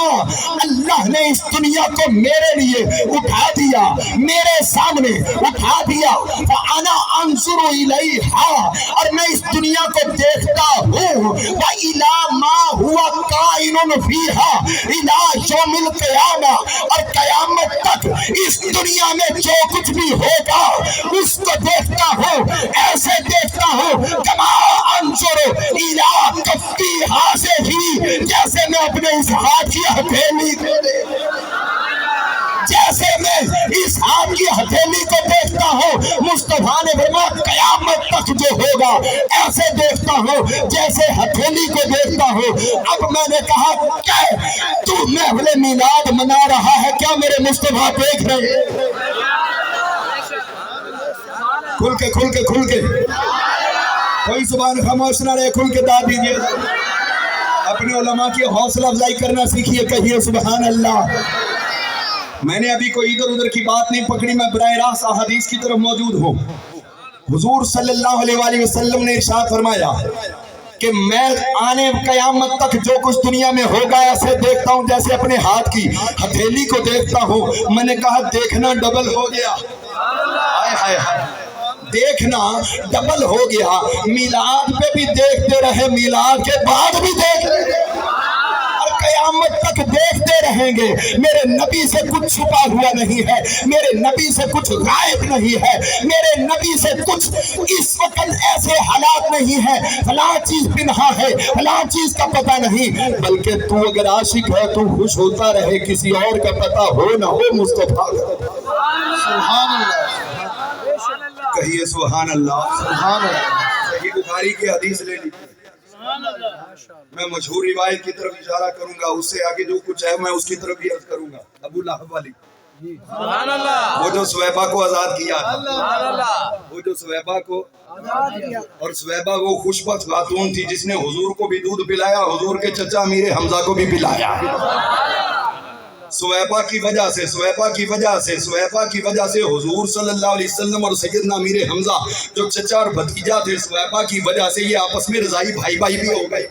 اللہ نے اس دنیا کو میرے لیے اٹھا دیا، میرے سامنے اٹھا دیا. فانا انظر الیہا، اور میں اس دنیا کو دیکھتا ہوں. وإلی ما هو کائن فیہا الی یوم القیامہ، اور قیامت تک اس دنیا میں جو کچھ بھی ہوگا اس کو دیکھتا ہوں، ایسے دیکھتا ہوں کما انظر الی کفی ہی، جیسے میں اپنے اس ہاتھ کی ہتھیلی کو جیسے میں اس ہاتھ کی ہتھیلی کو دیکھتا ہوں. مصطفیٰ نے فرمایا قیامت تک جو ہوگا ایسے دیکھتا ہوں جیسے ہتھیلی کو دیکھتا ہوں. اب میں نے کہا کہ تو محفل میلاد منا رہا ہے، کیا میرے مصطفیٰ دیکھ رہے؟ کھل کے کوئی زبان خاموش نہ رہے، کھل کے داد دیجیے. اپنے علماء کی حوصلہ افزائی کرنا سیکھیے. کہیے سبحان اللہ. میں نے ابھی کوئی ادھر ادھر کی بات نہیں پکڑی، میں براہ راست احادیث کی طرف موجود ہوں. حضور صلی اللہ علیہ وآلہ وسلم نے ارشاد فرمایا کہ میں آنے قیامت تک جو کچھ دنیا میں ہوگا ایسے دیکھتا ہوں جیسے اپنے ہاتھ کی ہتھیلی کو دیکھتا ہوں. میں نے کہا دیکھنا ڈبل ہو گیا. دیکھنا ڈبل ہو گیا. میلاد پہ بھی دیکھتے رہے، میلاد کے بعد بھی دیکھ رہے اور قیامت تک دیکھتے رہیں گے. میرے نبی سے کچھ چھپا ہوا نہیں ہے، میرے نبی سے کچھ غائب نہیں ہے، میرے نبی سے کچھ اس وقت ایسے حالات نہیں ہے فلاں چیز پنہا ہے، فلاں چیز کا پتہ نہیں. بلکہ تو اگر عاشق ہے تو خوش ہوتا رہے، کسی اور کا پتہ ہو نہ ہو مصطفیٰ. سبحان اللہ. کہیے سبحان اللہ. صحیح بخاری کی حدیث لے لی. میں مشہور روایت کی طرف اشارہ کروں گا، اس سے آگے جو کچھ ہے میں اس کی طرف بھی عرض کروں گا. ابو لہب والی، وہ جو سویبہ کو آزاد کیا تھا، وہ جو سویبہ کو، اور سویبہ وہ خوشبخت خاتون تھی جس نے حضور کو بھی دودھ پلایا، حضور کے چچا امیر حمزہ کو بھی پلایا. سویبہ کی وجہ سے حضور صلی اللہ علیہ وسلم اور سیدنا امیر حمزہ جو چچا اور بھتیجا تھے، سویبہ کی وجہ سے یہ آپس میں رضائی بھائی بھائی بھی ہو گئے،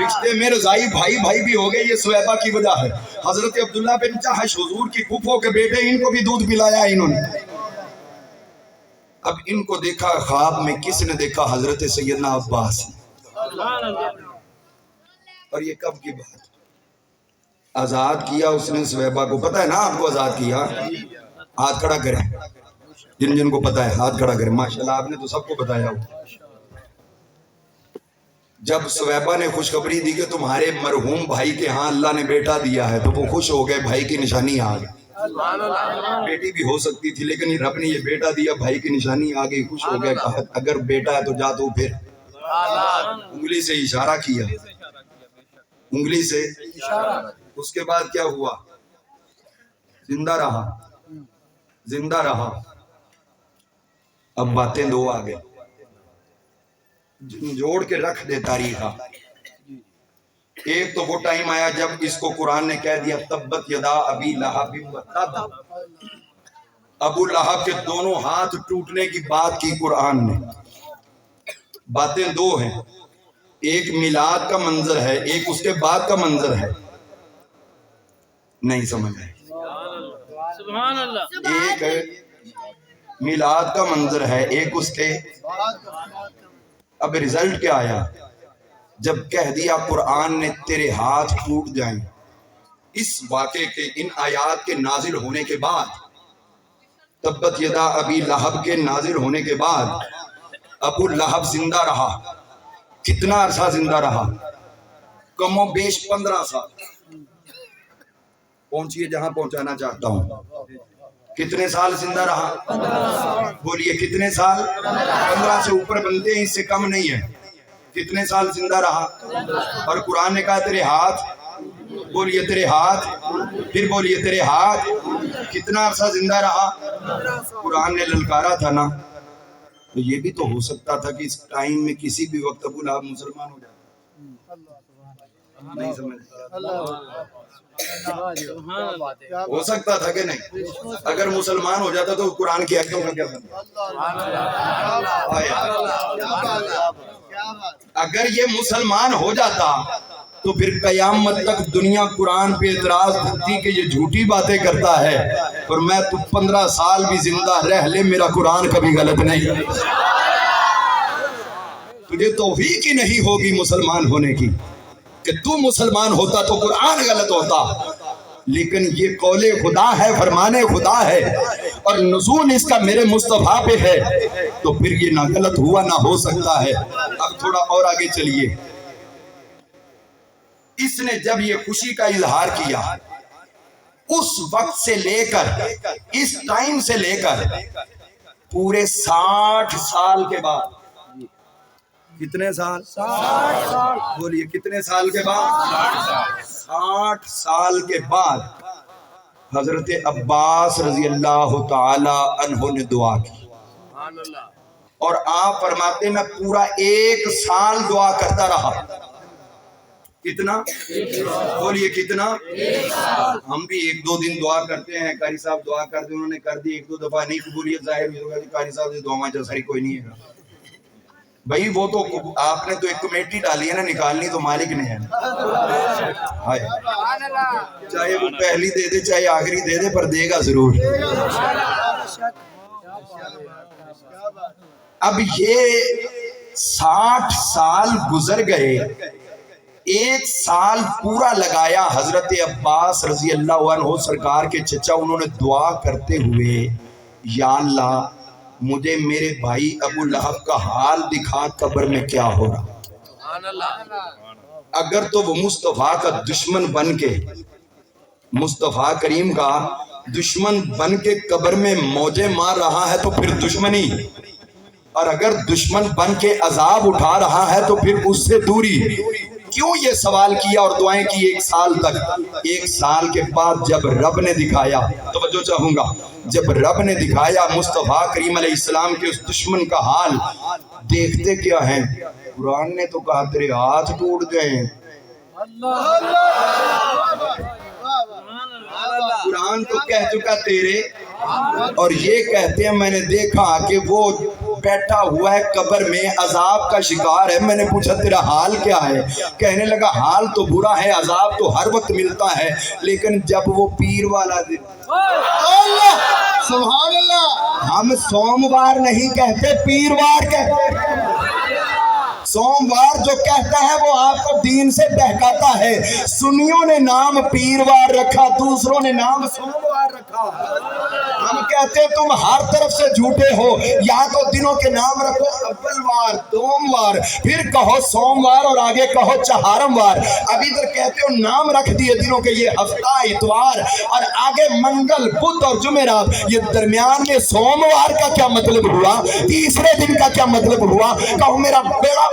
رشتے میں رضائی بھائی بھائی بھی ہو گئے. یہ سویبہ کی وجہ ہے. حضرت عبداللہ بن جحش حضور کی پھوپھو کے بیٹے، ان کو بھی دودھ پلایا انہوں نے. اب ان کو دیکھا خواب میں، کس نے دیکھا؟ حضرت سیدنا عباس. اور یہ کب کی بات؟ آزاد کیا اس نے سویبہ کو. پتہ ہے نا آپ کو آزاد کیا؟ ہاتھ کھڑا کریں جن کو پتہ ہے، ہاتھ کھڑا کریں. ماشاءاللہ آپ نے تو سب کو بتایا ہو. جب سویبہ نے خوشخبری دی کہ تمہارے مرحوم بھائی کے ہاں اللہ نے بیٹا دیا ہے، تو وہ خوش ہو گئے. بھائی کی نشانی آ گئی. بیٹی بھی ہو سکتی تھی لیکن رب نے یہ بیٹا دیا، بھائی کی نشانی آ گئی. خوش ہو گئے. کہا اگر بیٹا ہے تو جا تو پھر انگلی سے اشارہ کیا، انگلی سے اس کے بعد کیا ہوا؟ زندہ رہا، زندہ رہا۔ اب باتیں دو آگے جوڑ کے رکھ دے تاریخ۔ ایک تو وہ ٹائم آیا جب اس کو قرآن نے کہہ دیا تبت یدا ابی لہب و تب، ابو لہب کے دونوں ہاتھ ٹوٹنے کی بات کی قرآن نے۔ باتیں دو ہیں، ایک میلاد کا منظر ہے، ایک اس کے بعد کا منظر ہے۔ نہیں سمجھ آئے؟ سبحان اللہ۔ ایک میلاد کا منظر ہے، ایک اس کے۔ اب رزلٹ کیا آیا؟ جب کہہ دیا قرآن نے تیرے ہاتھ ٹوٹ جائیں، اس واقعے کے ان آیات کے نازل ہونے کے بعد، تبت یدا ابی لہب کے نازل ہونے کے بعد ابو لہب زندہ رہا۔ کتنا عرصہ زندہ رہا؟ کم و بیش 15 سال۔ پہنچیے جہاں پہنچانا چاہتا ہوں۔ کتنے سال زندہ رہا؟ بولیے کتنے سال؟ 15 سے اوپر بنتے ہیں، اس سے کم نہیں ہے۔ کتنے سال زندہ رہا؟ اور قرآن نے کہا تیرے ہاتھ، بولیے تیرے ہاتھ، پھر بولیے تیرے ہاتھ۔ کتنا عرصہ زندہ رہا؟ قرآن نے للکارا تھا نا، تو یہ بھی تو ہو سکتا تھا کہ اس ٹائم میں کسی بھی وقت ابو لہب مسلمان ہو جاتا۔ نہیں سمجھ؟ ہو سکتا تھا کہ نہیں؟ اگر مسلمان ہو جاتا تو قرآن کی آیتوں کا کیا بنتا؟ اگر یہ مسلمان ہو جاتا تو پھر قیامت تک دنیا قرآن پہ اعتراض کرتی کہ یہ جھوٹی باتیں کرتا ہے، اور میں تو 15 سال بھی زندہ رہ لے میرا قرآن کبھی غلط نہیں۔ تجھے توفیق ہی نہیں ہوگی مسلمان ہونے کی کہ تو مسلمان ہوتا تو قرآن غلط ہوتا، لیکن یہ قول خدا ہے، فرمان خدا ہے، اور نزول اس کا میرے مصطفیٰ پہ ہے، تو پھر یہ نہ غلط ہوا نہ ہو سکتا ہے۔ اب تھوڑا اور آگے چلیے۔ اس نے جب یہ خوشی کا اظہار کیا، اس وقت سے لے کر اس ٹائم سے لے کر پورے 60 سال کے بعد، کتنے سال؟ 60 سال۔ بولیے کتنے سال کے بعد؟ 60 سال کے بعد حضرت عباس رضی اللہ تعالی عنہ نے دعا کی، اور آپ فرماتے میں پورا 1 سال دعا کرتا رہا۔ کتنا؟ بولیے کتنا؟ ہم بھی 1-2 دن دعا کرتے ہیں، قاری صاحب دعا کرتے، انہوں نے کر دی 1-2 دفعہ، نہیں قبولیت ظاہر ہوگا کہ قاری صاحب سے دعا جیسا کوئی نہیں ہے بھائی، وہ تو آپ نے تو ایک کمیٹی ڈالی ہے نا، نکالنی تو مالک نے ہے۔ چاہے وہ پہلی دے دے چاہے آخری دے دے، پر دے گا ضرور۔ اب یہ 60 سال گزر گئے، 1 سال پورا لگایا حضرت عباس رضی اللہ عنہ سرکار کے چچا، انہوں نے دعا کرتے ہوئے، یا اللہ مجھے میرے بھائی ابو لہب کا حال دکھا، قبر میں کیا ہو رہا۔ اگر تو وہ مصطفیٰ کا دشمن بن کے، مصطفیٰ کریم کا دشمن بن کے قبر میں موجیں مار رہا ہے تو پھر دشمنی، اور اگر دشمن بن کے عذاب اٹھا رہا ہے تو پھر اس سے دوری۔ کیوں یہ سوال کیا اور دعائیں کی 1 سال تک؟ 1 سال کے بعد جب رب نے دکھایا، توجہ چاہوں گا، جب رب نے دکھایا مصطفیٰ کریم علیہ السلام کے اس دشمن کا حال، دیکھتے کیا ہیں؟ قرآن نے تو کہا تیرے ہاتھ ٹوٹ گئے۔ قرآن تو کہہ چکا تیرے، اور یہ کہتے ہیں میں نے دیکھا کہ وہ بیٹھا ہوا ہے قبر میں، عذاب کا شکار ہے۔ میں نے پوچھا تیرا حال کیا ہے؟ کہنے لگا حال تو برا ہے، عذاب تو ہر وقت ملتا ہے، لیکن جب وہ پیر والا دن، سبحان اللہ، ہم سوموار نہیں کہتے، پیروار کہتے ہیں۔ سوموار جو کہتا ہے وہ آپ کو دین سے بہکاتا ہے۔ سنیوں نے نام پیروار رکھا، دوسروں نے نام سوموار رکھا۔ ہم کہتے ہیں تم ہر طرف سے جھوٹے ہو، یا تو دنوں کے نام رکھو اولوار، دوموار، پھر کہو سوموار، اور آگے کہو چہارموار۔ اب ادھر کہتے ہو نام رکھ دیے دنوں کے، یہ ہفتہ اتوار، اور آگے منگل بدھ اور جمعرات، یہ درمیان میں سوموار کا کیا مطلب ہوا؟ تیسرے دن کا کیا مطلب ہوا؟ کہو میرا بیڑا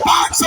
500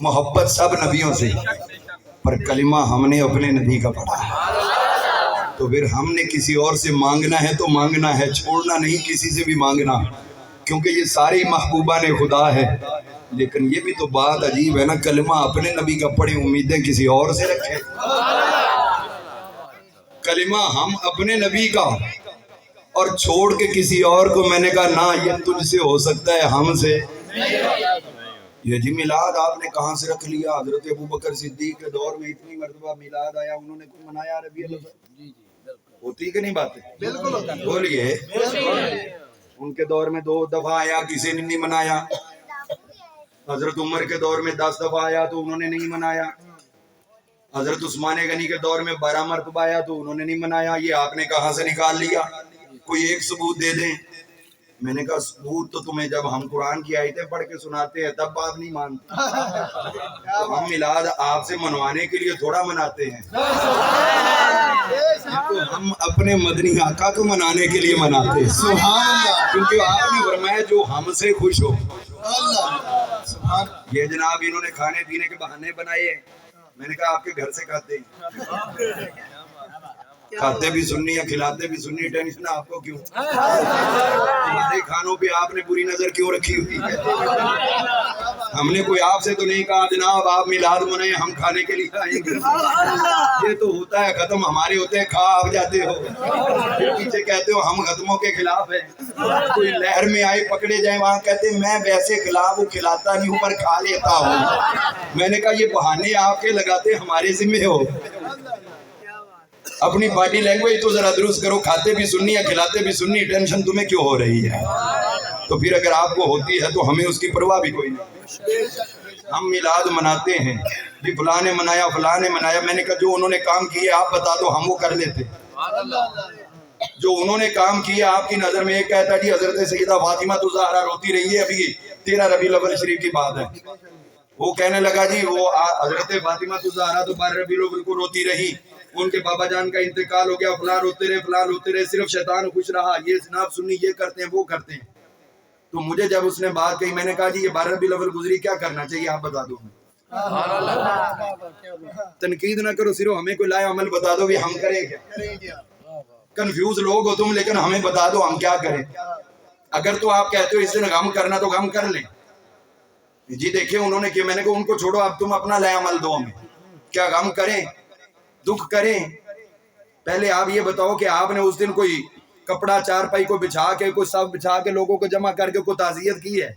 محبت سب نبیوں سے، پر کلمہ ہم نے اپنے نبی کا پڑھا ہے، تو پھر ہم نے کسی اور سے مانگنا ہے تو مانگنا ہے، چھوڑنا نہیں کسی سے بھی مانگنا، کیونکہ یہ ساری محبوبان خدا ہے۔ لیکن یہ بھی تو بات عجیب ہے نا، کلمہ اپنے نبی کا پڑھیں، امیدیں کسی اور سے رکھیں۔ کلمہ ہم اپنے نبی کا اور چھوڑ کے کسی اور کو، میں نے کہا نہ، یہ تجھ سے ہو سکتا ہے، ہم سے یہ جی میلاد آپ نے کہاں سے رکھ لیا؟ حضرت ابوبکر صدیق کے دور میں اتنی مرتبہ میلاد آیا، انہوں نے کوئی منایا ربیع الاول؟ ہوتی کہ نہیں باتیں؟ بولیے، ان کے دور میں 2 دفعہ آیا، کسی نے نہیں منایا۔ حضرت عمر کے دور میں 10 دفعہ آیا تو انہوں نے نہیں منایا۔ حضرت عثمان غنی کے دور میں 12 مرتبہ آیا تو انہوں نے نہیں منایا۔ یہ آپ نے کہاں سے نکال لیا؟ کوئی ایک ثبوت دے دیں۔ میں نے کہا ثبوت تو تمہیں جب ہم قرآن کی آیتیں پڑھ کے سناتے ہیں تب بات نہیں مانتے، تو ہم میلاد آپ سے منوانے کے لیے تھوڑا مناتے ہیں، تو ہم اپنے مدنی آقا کو منانے کے لیے مناتے ہیں، کیونکہ آپ نے فرمایا جو ہم سے خوش ہو۔ یہ جناب انہوں نے کھانے پینے کے بہانے بنائے ہیں، میں نے کہا آپ کے گھر سے کھاتے ہیں، کھاتے بھی سننی ہے، کھلاتے بھی سننی، ٹینشن آپ کو کیوں؟ ہمارے کھانوں پہ آپ نے بری نظر کیوں رکھی ہوئی ہے؟ ہم نے کوئی آپ سے تو نہیں کہا جناب آپ میلاد منائیں، ہم کھانے کے لیے آئیں گے، یہ تو ہوتا ہے ختم، ہمارے ہوتے ہیں کھا آپ جاتے ہو، پھر پیچھے کہتے ہو ہم ختموں کے خلاف ہیں، کوئی لہر میں آئے پکڑے جائیں وہاں کہتے ہیں میں ویسے خلاف ہوں، کھلاتا نہیں ہوں پر کھا لیتا ہوں۔ میں نے کہا یہ بہانے آپ کے لگاتے ہمارے ذمہ ہو، اپنی باڈی لینگویج تو ذرا درست کرو، کھاتے بھی سننی ہے کھلاتے بھی سننی، ٹینشن تمہیں کیوں ہو رہی ہے؟ تو پھر اگر آپ کو ہوتی ہے تو ہمیں اس کی پرواہ بھی کوئی نہیں۔ ہم میلاد مناتے ہیں، جی فلاں نے منایا فلاں نے منایا، میں نے کہا جو انہوں نے کام کیے آپ بتا دو، ہم وہ کر لیتے۔ جو انہوں نے کام کیا آپ کی نظر میں، ایک کہتا جی حضرت سیدہ فاطمہ الزہرا روتی رہی ہے، ابھی 13 ربیع الاول شریف کی بات ہے، وہ کہنے لگا جی وہ حضرت فاطمہ الزہرا تو 12 ربیع الاول کو روتی رہی، ان کے بابا جان کا انتقال ہو گیا، فلاں روتے رہے فلاں روتے رہے، صرف شیطان خوش رہا، یہ جناب سنی یہ کرتے ہیں وہ کرتے ہیں۔ تو مجھے جب اس نے بات کہی میں نے کہا جی یہ 12 ربیع الاول گزری کیا کرنا چاہیے آپ بتا دو، تنقید نہ کرو، صرف ہمیں کوئی لائے عمل بتا دو بھی ہم کریں کیا؟ کنفیوز لوگ ہو تم، لیکن ہمیں بتا دو ہم کیا کریں۔ اگر تو آپ کہتے ہو اس دن غم کرنا تو غم کر لیں، جی دیکھیں انہوں نے کیا، میں نے کہا ان کو چھوڑو اب تم اپنا لائے عمل دو ہمیں، کیا غم کریں دکھ کریں؟ پہلے آپ یہ بتاؤ کہ آپ نے اس دن کوئی کپڑا چارپائی کو بچھا کے کوئی سب بچھا کے لوگوں کو جمع کر کے کوئی تعزیت کی ہے؟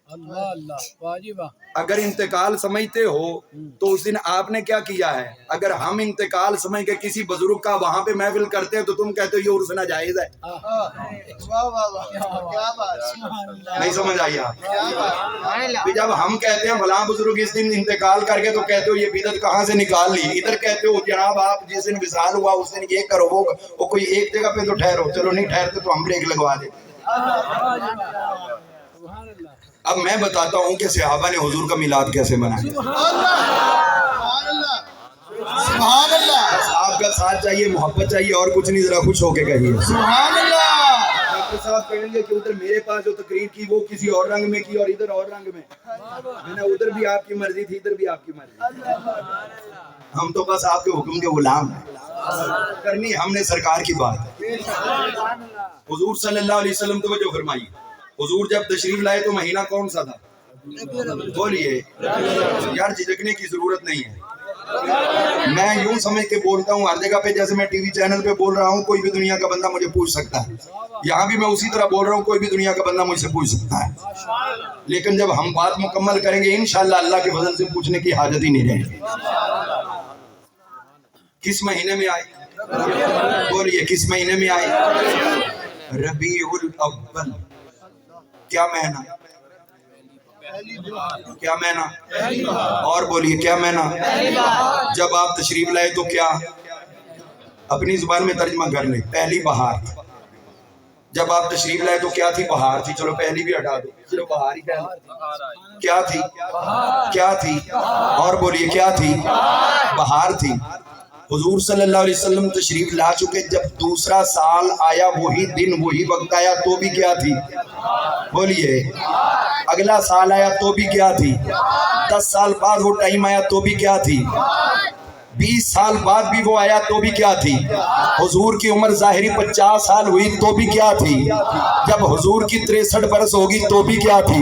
اللہ اللہ واجب۔ اگر انتقال سمجھتے ہو تو اس دن آپ نے کیا کیا ہے؟ اگر ہم انتقال سمجھ کے کسی بزرگ کا وہاں پہ محفل کرتے ہیں تو تم کہتے ہو یہ عرس ناجائز ہے، نہیں سمجھ آئی آپ؟ جب ہم کہتے ہیں فلاں بزرگ اس دن انتقال کر کے تو کہتے ہو یہ بدعت کہاں سے نکال لی، ادھر کہتے ہو جناب آپ جس دن وصال ہوا اس دن یہ کرو وہ کوئی ایک جگہ پہ تو ٹھہرو، چلو نہیں ٹھہرتے تو ہم بریک لگوا دیں۔ اب میں بتاتا ہوں کہ صحابہ نے حضور کا میلاد کیسے منایا۔ سبحان اللہ، آپ کا ساتھ چاہیے، محبت چاہیے، اور کچھ نہیں، ذرا خوش ہو کے کہیے سبحان اللہ۔ ڈاکٹر صاحب کہیں گے کہ ادھر میرے پاس جو تقریر کی وہ کسی اور رنگ میں کی اور ادھر اور رنگ میں، میں نے ادھر بھی آپ کی مرضی تھی ادھر بھی آپ کی مرضی، ہم تو بس آپ کے حکم کے غلام ہیں، کرنی ہم نے سرکار کی بات۔ حضور صلی اللہ علیہ وسلم توجہ فرمائی، حضور جب تشریف لائے تو مہینہ کون سا تھا؟ بولیے یار، جھجکنے کی ضرورت نہیں ہے، میں یوں سمجھ کے بولتا ہوں ہر جگہ پہ، جیسے میں ٹی وی چینل پہ بول رہا ہوں کوئی بھی دنیا کا بندہ مجھے پوچھ سکتا ہے، یہاں بھی میں اسی طرح بول رہا ہوں کوئی بھی دنیا کا بندہ مجھ سے پوچھ سکتا ہے، لیکن جب ہم بات مکمل کریں گے انشاءاللہ اللہ کے فضل سے پوچھنے کی حاجت ہی نہیں رہے گی۔ کس مہینے میں آئے؟ بولیے کس مہینے میں آئے؟ ربیع الاول۔ کیا مہینہ؟ کیا مہینہ؟ اور بولیے کیا مہینہ؟ جب آپ تشریف لائے تو کیا؟ اپنی زبان میں ترجمہ کر لیں، پہلی بہار۔ جب آپ تشریف لائے تو کیا تھی؟ بہار تھی، چلو پہلی بھی ہٹا دو، صرف بہار ہی کہہ دو۔ کیا تھی؟ کیا تھی؟ اور بولیے کیا تھی؟ بہار تھی۔ حضور صلی اللہ علیہ وسلم تشریف لا چکے، جب دوسرا سال آیا وہی دن وہی وقت آیا تو بھی کیا تھی؟ بولیے. اگلا سال آیا تو بھی کیا تھی؟ 10 سال بعد وہ ٹائم آیا تو بھی کیا تھی؟ 20 سال بعد بھی وہ آیا تو بھی کیا تھی؟ حضور کی عمر ظاہری 50 سال ہوئی تو بھی کیا تھی؟ جب حضور کی 63 برس ہوگی تو بھی کیا تھی؟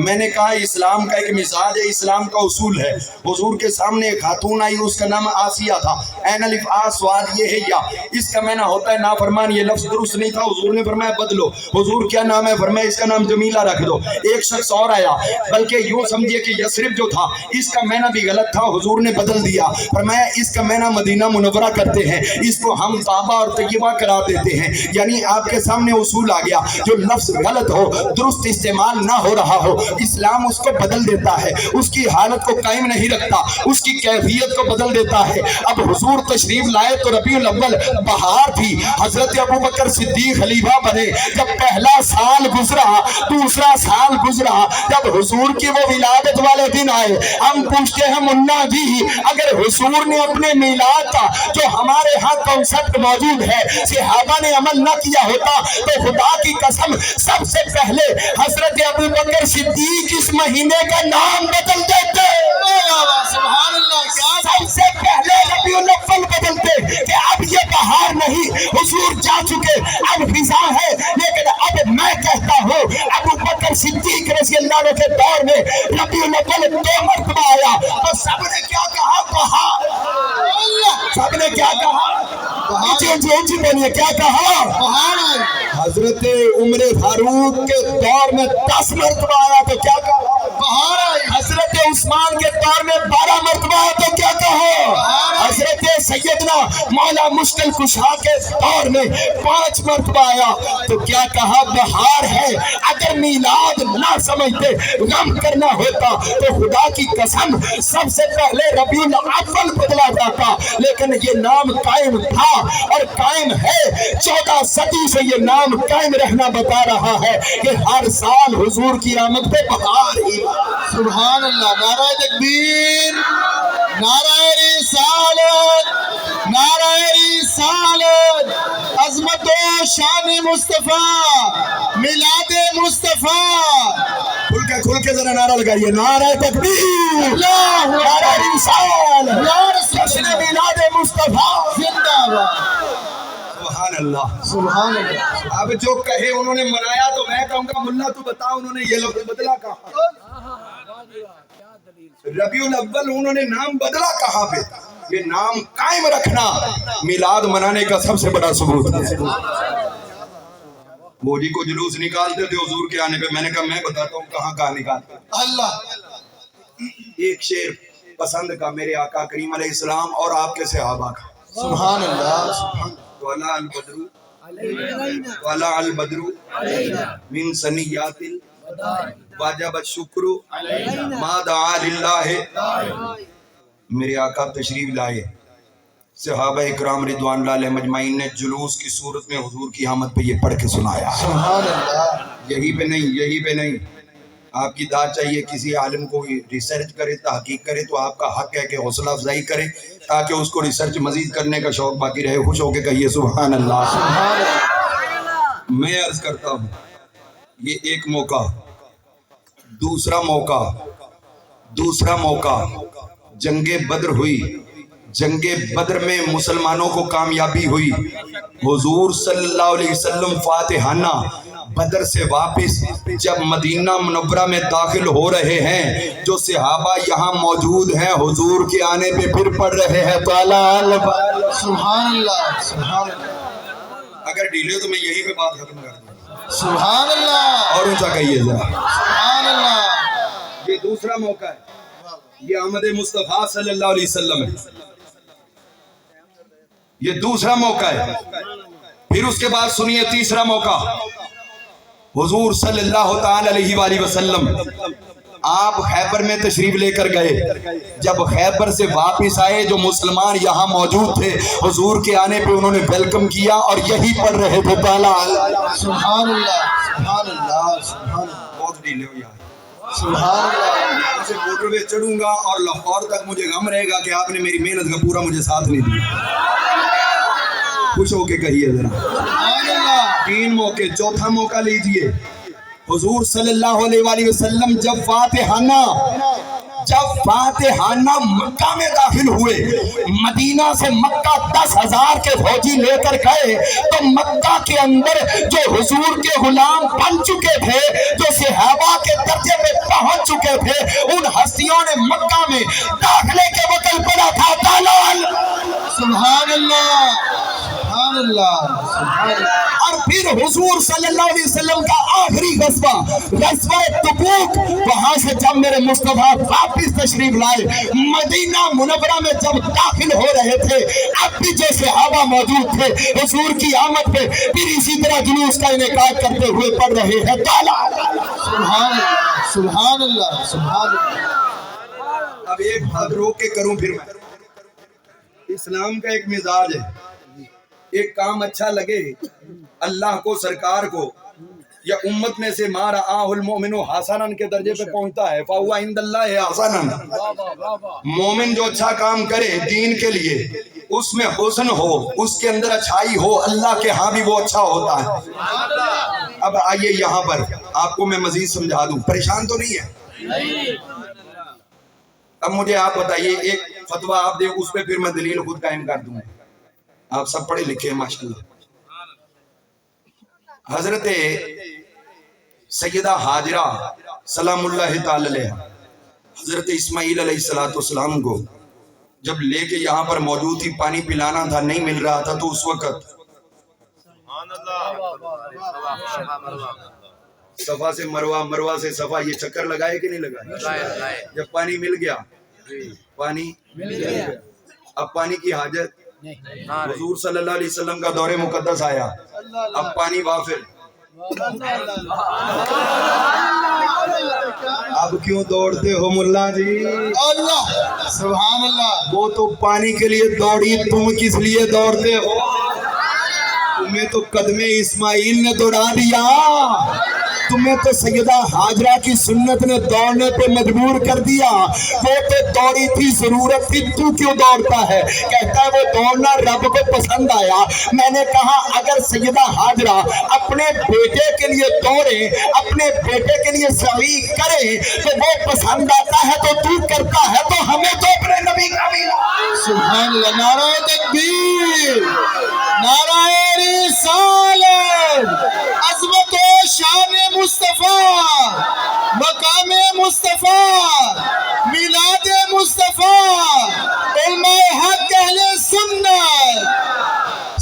میں نے کہا اسلام کا ایک مزاج ہے، اسلام کا اصول ہے. حضور کے سامنے ایک خاتون آئی، اس کا نام آسیہ تھا. عین الف آ سواد یہ ہے یا، اس کا معنی ہوتا ہے نافرمان. یہ لفظ درست نہیں تھا، حضور نے فرمایا بدلو. حضور کیا نام ہے؟ فرمایا اس کا نام جمیلہ رکھ دو. ایک شخص اور آیا، بلکہ یوں سمجھیے کہ یثرب جو تھا اس کا معنی بھی غلط تھا، حضور نے بدل دیا. فرمایا اس کا معنی مدینہ منورہ کرتے ہیں، اس کو ہم طابہ اور طیبہ کرا دیتے ہیں. یعنی آپ کے سامنے اصول آ گیا، جو لفظ غلط ہو، درست استعمال نہ ہو رہا ہو، اسلام اس کو بدل دیتا ہے، اس کی حالت کو قائم نہیں رکھتا، اس کی کیفیت کو بدل دیتا ہے. اب حضور تشریف لائے تو ربیع الاول بہار تھی، حضرت ابوبکر صدیق خلیفہ بنے. جب پہلا سال گزرا، دوسرا سال گزرا، جب حضور کی وہ ولادت والے دن آئے، ہم پوچھتے ہیں منا جی اگر حضور نے اپنے میلاد کا جو ہمارے ہاں کنسپٹ موجود ہے صحابہ نے عمل نہ کیا ہوتا تو خدا کی قسم سب سے پہلے حضرت ابوبکر صدیق اس مہینے کا نام بدل دیتے. سبحان اللہ. سب سے پہلے ربیع الاول بدلتے کہ اب یہ بہار نہیں، حضور جا چکے، اب خزاں ہے. لیکن اب میں کہتا ہوں ابوبکر صدیق رضی اللہ عنہ کے دور میں ربیع الاول 2 مرتبہ آیا تو سب نے کیا کہا؟ بہار. سب نے کیا کہا؟ جی بولیے کیا کہا؟ بہار. حضرت عمر فاروق کے دور میں 10 مرتبہ آیا تو کیا کہا؟ بہار. حضرت عثمان کے دور میں 12 مرتبہ آیا تو کیا کہا؟ حضرت سیدنا مولا مشکل کشا کے دور میں 5 مرتبہ آیا تو کیا کہا؟ بہار ہے. اگر میلاد نہ سمجھتے، غم کرنا ہوتا تو خدا کی قسم سب سے پہلے ربیع الاول بدلا جاتا. لیکن یہ نام قائم تھا اور قائم ہے، 14 صدی سے یہ نام قائم رہنا بتا رہا ہے کہ ہر سال حضور کی آمد پہ بہار ہی. سبحان اللہ. نعرہ تکبیر، نعرہ رسالت، نعرہ رسالت. عظمت و شان مصطفیٰ، میلاد مصطفیٰ. کھل کے ذرا نعرہ لگائیے، نعرہ تکبیر، نعرہ رسالت، جشن میلاد مصطفیٰ زندہ باد. سبحان اللہ. سبحان اللہ. اب جو کہے انہوں نے منایا تو میں کہوں گا ملا تو بتا انہوں نے یہ لفظ بدلا کہاں؟ ربیع الاول انہوں نے نام بدلا کہاں پہ؟ یہ نام قائم رکھنا میلاد منانے کا سب سے بڑا ثبوت ہے. مودی کو جلوس نکالتے تھے حضور کے آنے پہ، میں نے کہا میں بتاتا ہوں کہاں نکالتے. اللہ. ایک شعر پسند کا میرے آقا کریم علیہ السلام اور آپ کے صحابہ کا. سبحان اللہ. وَلَا الْبَدْرُ وَلَا الْبَدْرُ مِن سَنِيَّاتِ وَجَبَ الشُّكْرُ مَا دَعَا لِلَّهِ. میرے آقا تشریف لائے، صحابہ اکرام رضوان اللہ علیہ مجمعین نے جلوس کی صورت میں حضور کی آمد پہ یہ پڑھ کے سنایا. سبحان اللہ. یہی پہ نہیں آپ کی داد چاہیے کسی عالم کو ریسرچ کرے، تحقیق کرے تو آپ کا حق ہے کہ حوصلہ افزائی کرے تاکہ اس کو ریسرچ مزید کرنے کا شوق باقی رہے. خوش ہو کے کہیے سبحان اللہ. میں عرض کرتا ہوں یہ ایک موقع. دوسرا موقع جنگ بدر ہوئی. جنگ بدر میں مسلمانوں کو کامیابی ہوئی. حضور صلی اللہ علیہ وسلم فاتحانہ بدر سے واپس جب مدینہ منورہ میں داخل ہو رہے ہیں، جو صحابہ یہاں موجود ہیں حضور کے آنے پہ پھر پڑھ رہے ہیں سبحان اللہ. سبحان اللہ. اگر ڈیلے تو میں یہی پہ بات ختم کر دوں. سبحان اللہ. اور اونچا کہیے ذرا. سبحان اللہ. یہ دوسرا موقع ہے، یہ آمد مصطفیٰ صلی اللہ علیہ وسلم ہے. یہ دوسرا موقع ہے. پھر اس کے بعد سنیے تیسرا موقع. حضور صلی اللہ تعالی علیہ وآلہ وسلم آپ خیبر میں تشریف لے کر گئے. جب خیبر سے واپس آئے جو مسلمان یہاں موجود تھے حضور کے آنے پہ انہوں نے ویلکم کیا اور یہی پڑھ رہے تھے. سبحان اللہ. سبحان اللہ. سبحان اللہ. بہت ڈیلے ہو یار. سبحان اللہ سے موٹر پہ چڑھوں گا اور لاہور تک مجھے غم رہے گا کہ آپ نے میری محنت کا پورا مجھے ساتھ نہیں دیا. خوش ہو کے کہیے ذرا سبحان اللہ 3 موقع. چوتھا موقع لیجئے. حضور صلی اللہ علیہ وآلہ وسلم جب فاتحانہ مکہ میں داخل ہوئے, مدینہ سے مکہ 10,000 کے فوجی لے کر گئے, تو مکہ کے اندر جو حضور کے غلام بن چکے تھے, جو صحابہ کے درجے میں پہنچ چکے تھے, ان ہستیوں نے مکہ میں داخلے کے وقت پڑا تھا تالال. سبحان اللہ سبحان اللہ سبحان اللہ. اور پھر حضور صلی اللہ علیہ وسلم کا آخری غزوہ تبوک, وہاں سے جب میرے مصطفیٰ واپس تشریف لائے, مدینہ منورہ میں جب داخل ہو رہے تھے, اب بھی جو صحابہ موجود تھے حضور کی آمد پہ پھر اسی طرح جلوس کا انعقاد کرتے ہوئے پڑھ رہے ہیں تالا. سبحان اللہ سبحان اللہ سبحان اللہ. اب ایک بات روک کے کروں پھر میں. اسلام کا ایک مزاج ہے, ایک کام اچھا لگے اللہ کو, سرکار کو, یا امت میں سے ما رآہ المؤمن حسنا کے درجے پہ پہنچتا ہے, فہو عند اللہ حسنا. مومن جو اچھا کام کرے دین کے لیے, اس میں حسن ہو, اس کے اندر اچھائی ہو, اللہ کے ہاں بھی وہ اچھا ہوتا ہے. اب آئیے یہاں پر آپ کو میں مزید سمجھا دوں, پریشان تو نہیں ہے؟ اب مجھے آپ بتائیے, ایک فتویٰ آپ دے, اس پہ پھر میں دلیل خود قائم کر دوں. آپ سب پڑھے لکھے ہیں ماشاءاللہ. حضرت سیدہ حاجرہ سلام اللہ تعالی علیہ, حضرت اسماعیل علیہ السلام کو جب لے کے یہاں پر موجود تھی, پانی پلانا تھا, نہیں مل رہا تھا, تو اس وقت صفا سے مروہ, مروہ سے صفا, یہ چکر لگائے کہ نہیں لگائے؟ جب پانی مل گیا, پانی مل گیا, اب پانی کی حاجت, حضور صلی اللہ علیہ وسلم کا دور مقدس آیا, اب پانی وافر. اب کیوں دوڑتے ہو ملا جی؟ اللہ سبحان اللہ. وہ تو پانی کے لیے دوڑی, تم کس لیے دوڑتے ہو؟ تمہیں تو قدم اسماعیل نے دوڑا دیا, تمہیں تو سیدہ حاجرہ کی سنت نے دوڑنے پہ مجبور کر دیا. وہ تو دوڑی تھی, ضرورت تھی, تو کیوں دوڑتا ہے؟ کہتا ہے وہ دوڑنا رب کو پسند آیا. میں نے کہا اگر سیدہ حاجرہ اپنے بیٹے کے لیے دوڑے, اپنے بیٹے کے لیے سعی کرے, تو وہ پسند آتا ہے, تو تو کرتا ہے, تو ہمیں تو اپنے نبی کا ملا. سبحان اللہ. نعرہ تکبیر, نعرہ رسالت, عظمت و شان مصطفیٰ, مقام مصطفیٰ, میلاد مصطفیٰ, علماء حق اہل سنت.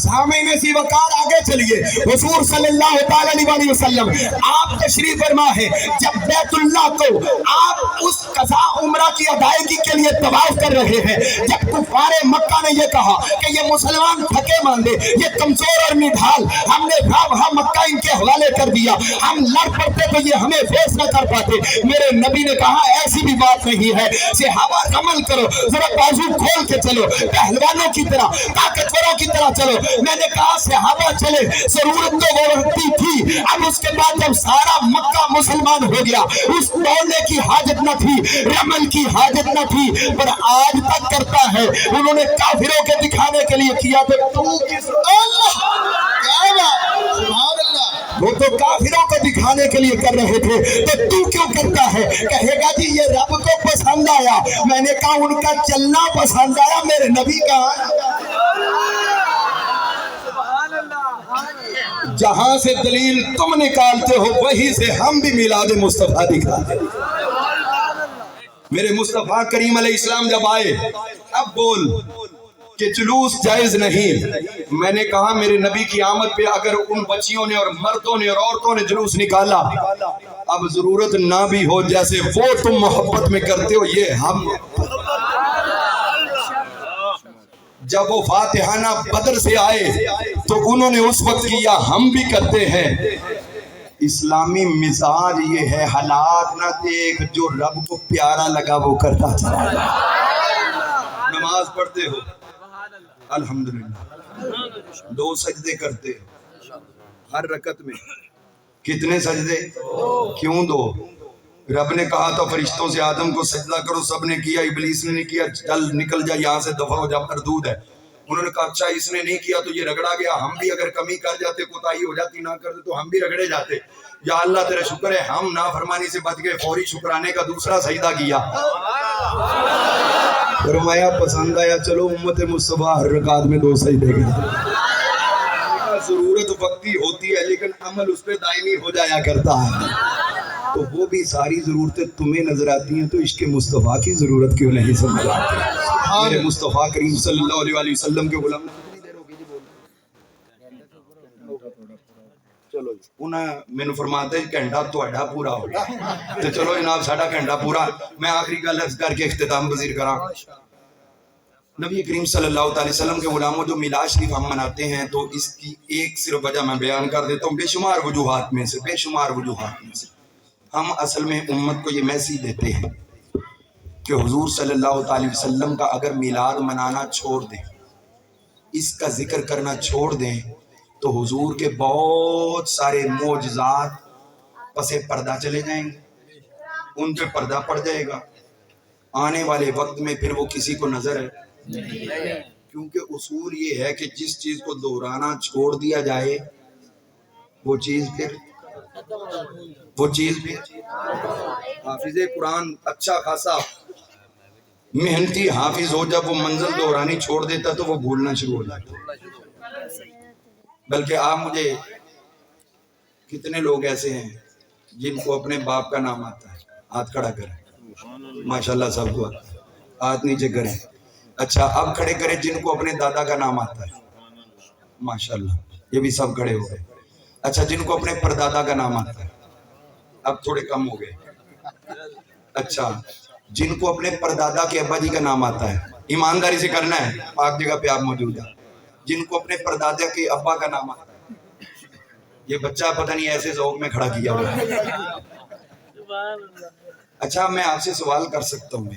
سامعین سی وقار آگے چلیے. حضور صلی اللہ تعالی علیہ وسلم آپ تشریف فرما ہے, جب بیت اللہ کو آپ اس قضا عمرہ کی ادائیگی کے لیے طواف کر رہے ہیں, جب کفار مکہ نے یہ کہا کہ یہ مسلمان تھکے ماندے, یہ کمزور اور نڈھال, ہم نے وہاں مکہ ان کے حوالے کر دیا, ہم لڑ پڑتے تو یہ ہمیں فیس نہ کر پاتے. میرے نبی نے کہا ایسی بھی بات نہیں ہے, صحابہ عمل کرو, ذرا بازو کھول کے چلو, پہلوانوں کی طرح, طاقتوروں کی طرح چلو. میں نے کہا صحابہ چلے, ضرورت تو وہ وقتی تھی, اب اس کے بعد جب سارا مکہ مسلمان ہو گیا, اس دوڑنے کی حاجت نہ تھی, رمل کی حاجت نہ تھی, پر آج تک کرتا ہے. انہوں نے کافروں کے دکھانے کے لیے کیا, تو کس اللہ کیا بات, سبحان اللہ. وہ تو کافروں کو دکھانے کے لیے کر رہے تھے, تو کیوں کرتا ہے؟ کہے گا جی یہ رب کو پسند آیا. میں نے کہا ان کا چلنا پسند آیا, میرے نبی کا. جہاں سے دلیل تم نکالتے ہو, وہی سے ہم بھی میلاد مصطفیٰ دکھاتے ہیں. میرے مصطفیٰ کریم علیہ السلام جب آئے, اب بول کہ جلوس جائز نہیں. میں نے کہا میرے نبی کی آمد پہ اگر ان بچیوں نے اور مردوں نے اور عورتوں نے جلوس نکالا, اب ضرورت نہ بھی ہو, جیسے وہ تم محبت میں کرتے ہو, یہ ہم. جب وہ فاتحانہ بدر سے آئے تو انہوں نے اس وقت کیا, ہم بھی کرتے ہیں. اسلامی مزاج یہ ہے, حالات نہ دیکھ, جو رب کو پیارا لگا وہ کرتا چلا. نماز پڑھتے ہو الحمدللہ, 2 سجدے کرتے ہو ہر رکعت میں, کتنے سجدے؟ کیوں 2؟ رب نے کہا تھا فرشتوں سے آدم کو سجدہ کرو، سب نے کیا، ابلیس نے نہیں کیا، چل نکل جا یہاں سے، دفع ہو جا، مردود ہے۔ انہوں نے کہا اچھا اس نے نہیں کیا تو یہ رگڑا گیا، ہم بھی اگر کمی کر جاتے، کوتاہی ہو جاتی، نہ کرتے تو ہم بھی رگڑے جاتے۔ یا اللہ تیرا شکر ہے ہم نافرمانی سے بچ گئے، فوری شکرانے کا دوسرا سجدہ کیا۔ فرمایا پسند آیا، چلو امت مصطفیٰ ہر رکعت میں 2 سجدے کرتے۔ ضرورت وقتی ہوتی ہے لیکن عمل اس پہ دائمی ہو جایا کرتا ہے۔ تو وہ بھی ساری ضرورتیں تمہیں نظر آتی ہیں، تو عشق مصطفیٰ کی ضرورت کیوں نہیں سمجھ آتی؟ میرے مصطفیٰ کریم صلی اللہ علیہ وسلم کے غلام چلو انہیں مینوں فرماتے گھنٹہ تہاڈا پورا ہو گیا، تو چلو جناب ساڈا گھنٹہ پورا۔ میں آخری گل عرض کر کے اختتام پذیر کراں۔ نبی کریم صلی اللہ علیہ وسلم کے غلاموں جو میلاد شریف ہم مناتے ہیں، تو اس کی ایک صرف وجہ میں بیان کر دیتا ہوں، بے شمار وجوہات میں سے ہم اصل میں امت کو یہ میسیج دیتے ہیں کہ حضور صلی اللہ علیہ وسلم کا اگر میلاد منانا چھوڑ دیں، اس کا ذکر کرنا چھوڑ دیں، تو حضور کے بہت سارے معجزات پس پردہ چلے جائیں گے، ان پہ پردہ پڑ جائے گا، آنے والے وقت میں پھر وہ کسی کو نظر ہے کیونکہ اصول یہ ہے کہ جس چیز کو دہرانا چھوڑ دیا جائے وہ چیز پھر حافظ قرآن اچھا خاصا محنتی حافظ ہو، جب وہ منزل دہرانی چھوڑ دیتا تو وہ بھولنا شروع ہو جاتا۔ بلکہ آپ مجھے کتنے لوگ ایسے ہیں جن کو اپنے باپ کا نام آتا ہے؟ ہاتھ کھڑا کریں، ماشاءاللہ سب کو ہاتھ نیچے کریں۔ اچھا اب کھڑے کریں جن کو اپنے دادا کا نام آتا ہے، ماشاءاللہ یہ بھی سب کھڑے ہو گئے۔ اچھا جن کو اپنے پردادا کا نام آتا ہے، اب تھوڑے کم ہو گئے۔ اچھا جن کو اپنے پردادا کے ابا جی کا نام آتا ہے، ایمانداری سے کرنا ہے، پاک جگہ پہ آپ موجود ہیں۔ جن کو اپنے پردادا کے ابا کا نام آتا ہے، یہ بچہ پتہ نہیں ایسے ذوق میں کھڑا کیا ہوا ہے۔ اچھا میں آپ سے سوال کر سکتا ہوں،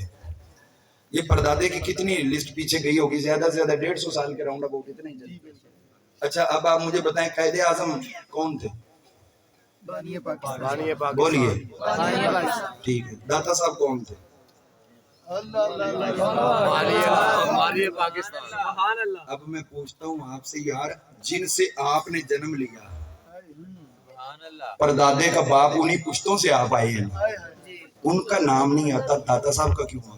یہ پردادے کی کتنی لسٹ پیچھے گئی ہوگی؟ زیادہ سے زیادہ 150 سال کے راؤنڈ اباؤٹ کتنے ہی چلے۔ اچھا اب آپ مجھے بتائیں قائد اعظم کون تھے؟ بولیے ٹھیک ہے۔ داتا صاحب کون تھے؟ اب میں پوچھتا ہوں آپ سے یار، جن سے آپ نے جنم لیا، پردادے کا باپ انہی پشتوں سے آپ آئے ہیں، ان کا نام نہیں آتا، داتا صاحب کا کیوں آتا؟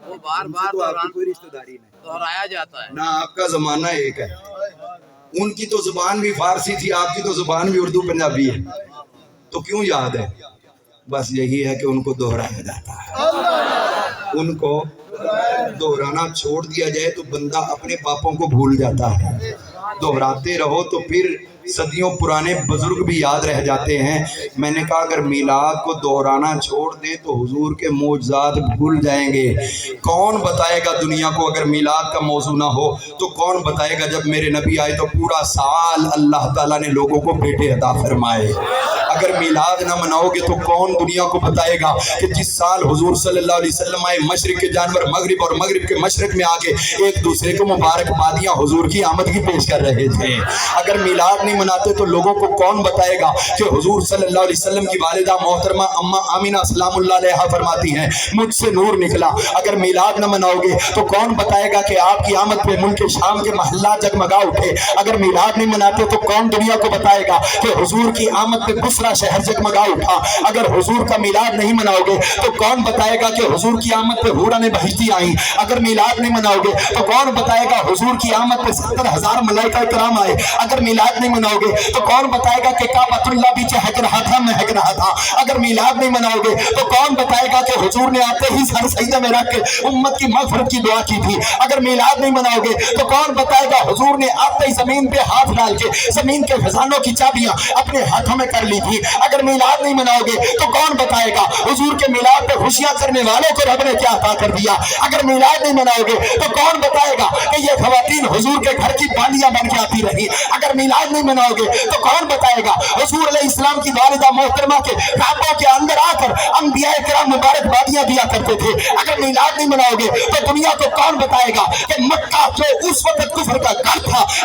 وہ بار بار تو آپ کی کوئی رشتہ داری نہیں، دہرایا جاتا ہے نہ آپ کا زمانہ ایک ہے۔ ان کی تو زبان بھی فارسی تھی، آپ کی تو زبان بھی اردو پنجابی ہے، تو کیوں یاد ہے؟ بس یہی ہے کہ ان کو دہرایا جاتا ہے۔ ان کو دہرانا چھوڑ دیا جائے تو بندہ اپنے باپوں کو بھول جاتا ہے، دہراتے رہو تو پھر صدیوں پرانے بزرگ بھی یاد رہ جاتے ہیں۔ میں نے کہا اگر میلاد کو دہرانا چھوڑ دے تو حضور کے معجزات بھول جائیں گے۔ کون بتائے گا دنیا کو اگر میلاد کا موضوع نہ ہو تو کون بتائے گا جب میرے نبی آئے تو پورا سال اللہ تعالیٰ نے لوگوں کو بیٹے عطا فرمائے؟ اگر میلاد نہ مناؤ گے تو کون دنیا کو بتائے گا کہ جس سال حضور صلی اللہ علیہ وسلم آئے، مشرق کے جانور مغرب اور مغرب کے مشرق میں آگے ایک دوسرے کو مبارکبادیاں حضور کی آمد کی پیش کر رہے تھے۔ اگر میلاد نہیں مناتے تو لوگوں کو کون بتائے گا کہ حضور صلی اللہ علیہ وسلم کی والدہ محترمہ اما آمینہ سلام اللہ علیہا فرماتی ہیں مجھ سے نور نکلا۔ اگر میلاد نہ مناؤ گے تو کون بتائے گا کہ آپ کی آمد پہ ملک شام کے محلات جگمگا اٹھے؟ اگر میلاد نہیں مناتے تو کون دنیا کو بتائے گا کہ حضور کی آمد پہ بصرہ شہر جگمگا اٹھا؟ اگر حضور کا میلاد نہیں مناؤ گے تو کون بتائے گا کہ حضور کی آمد پہ حوریں بہشتی آئیں؟ اگر میلاد نہیں مناؤ گے تو کون بتائے گا حضور کی آمد پہ 70,000 ملائکہ کرام آئے؟ اگر میلاد نہیں مناؤ گے تو کون بتائے گا کہ کعبۃ اللہ بھی چہک رہا تھا مہک رہا تھا؟ اگر میلاد نہیں مناؤ گے تو کون بتائے گا کہ حضور نے آتے ہی سر سجدے میں رکھ کے امت کی مغفرت کی دعا کی تھی؟ اگر میلاد نہیں مناؤ گے تو کون بتائے گا حضور نے آتے ہی زمین پہ ہاتھ ڈال کے زمین کے خزانوں کی چابیاں اپنے ہاتھوں میں کر لی تھی؟ اگر میلاد نہیں مناؤ گے تو کون بتائے گا حضور کے میلاد پہ خوشیاں کرنے والوں کو رب نے کیا عطا کر دیا؟ اگر میلاد نہیں مناؤ گے تو کون بتائے گا کہ یہ خواتین حضور کے گھر کی بالیاں بن کے آتی رہی؟ اگر میلاد نہیں مناؤ گے تو کون بتائے گا حضور علیہ السلام کی والدہ محترمہ کے کعبوں کے اندر آ کر انبیاء کرام مبارکبادیاں دیا کرتے تھے؟ اگر میلاد نہیں مناؤ گے تو دنیا کو کون بتائے گا کہ مکہ جو اس وقت کفر کا گھر تھا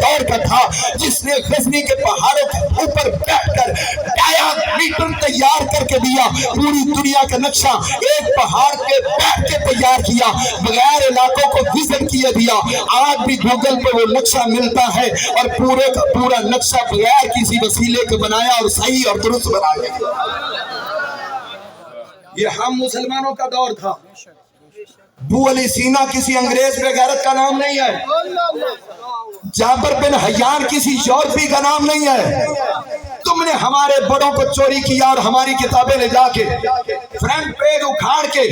دور کا تھا جس نے غزنی کے پہاڑوں کے اوپر بیٹھ کر ڈیامیٹر تیار کر کے دیا، پوری دنیا کا نقشہ ایک پہاڑ پہ بیٹھ کے تیار کیا، بغیر علاقوں کو وزٹ کیے دیا۔ آج بھی گوگل پہ وہ نقشہ ملتا ہے اور پورے کا پورا نقشہ بغیر کسی وسیلے کے بنایا اور صحیح اور درست بنایا۔ یہ ہم مسلمانوں کا دور تھا۔ ابو علی سینا کسی انگریز بے غیرت کا نام نہیں ہے، جابر بن حیان کسی یورپی کا نام نہیں ہے۔ تم نے ہمارے بڑوں کو چوری کیا اور ہماری کتابیں لے جا کے فرنٹ پیج اکھاڑ کے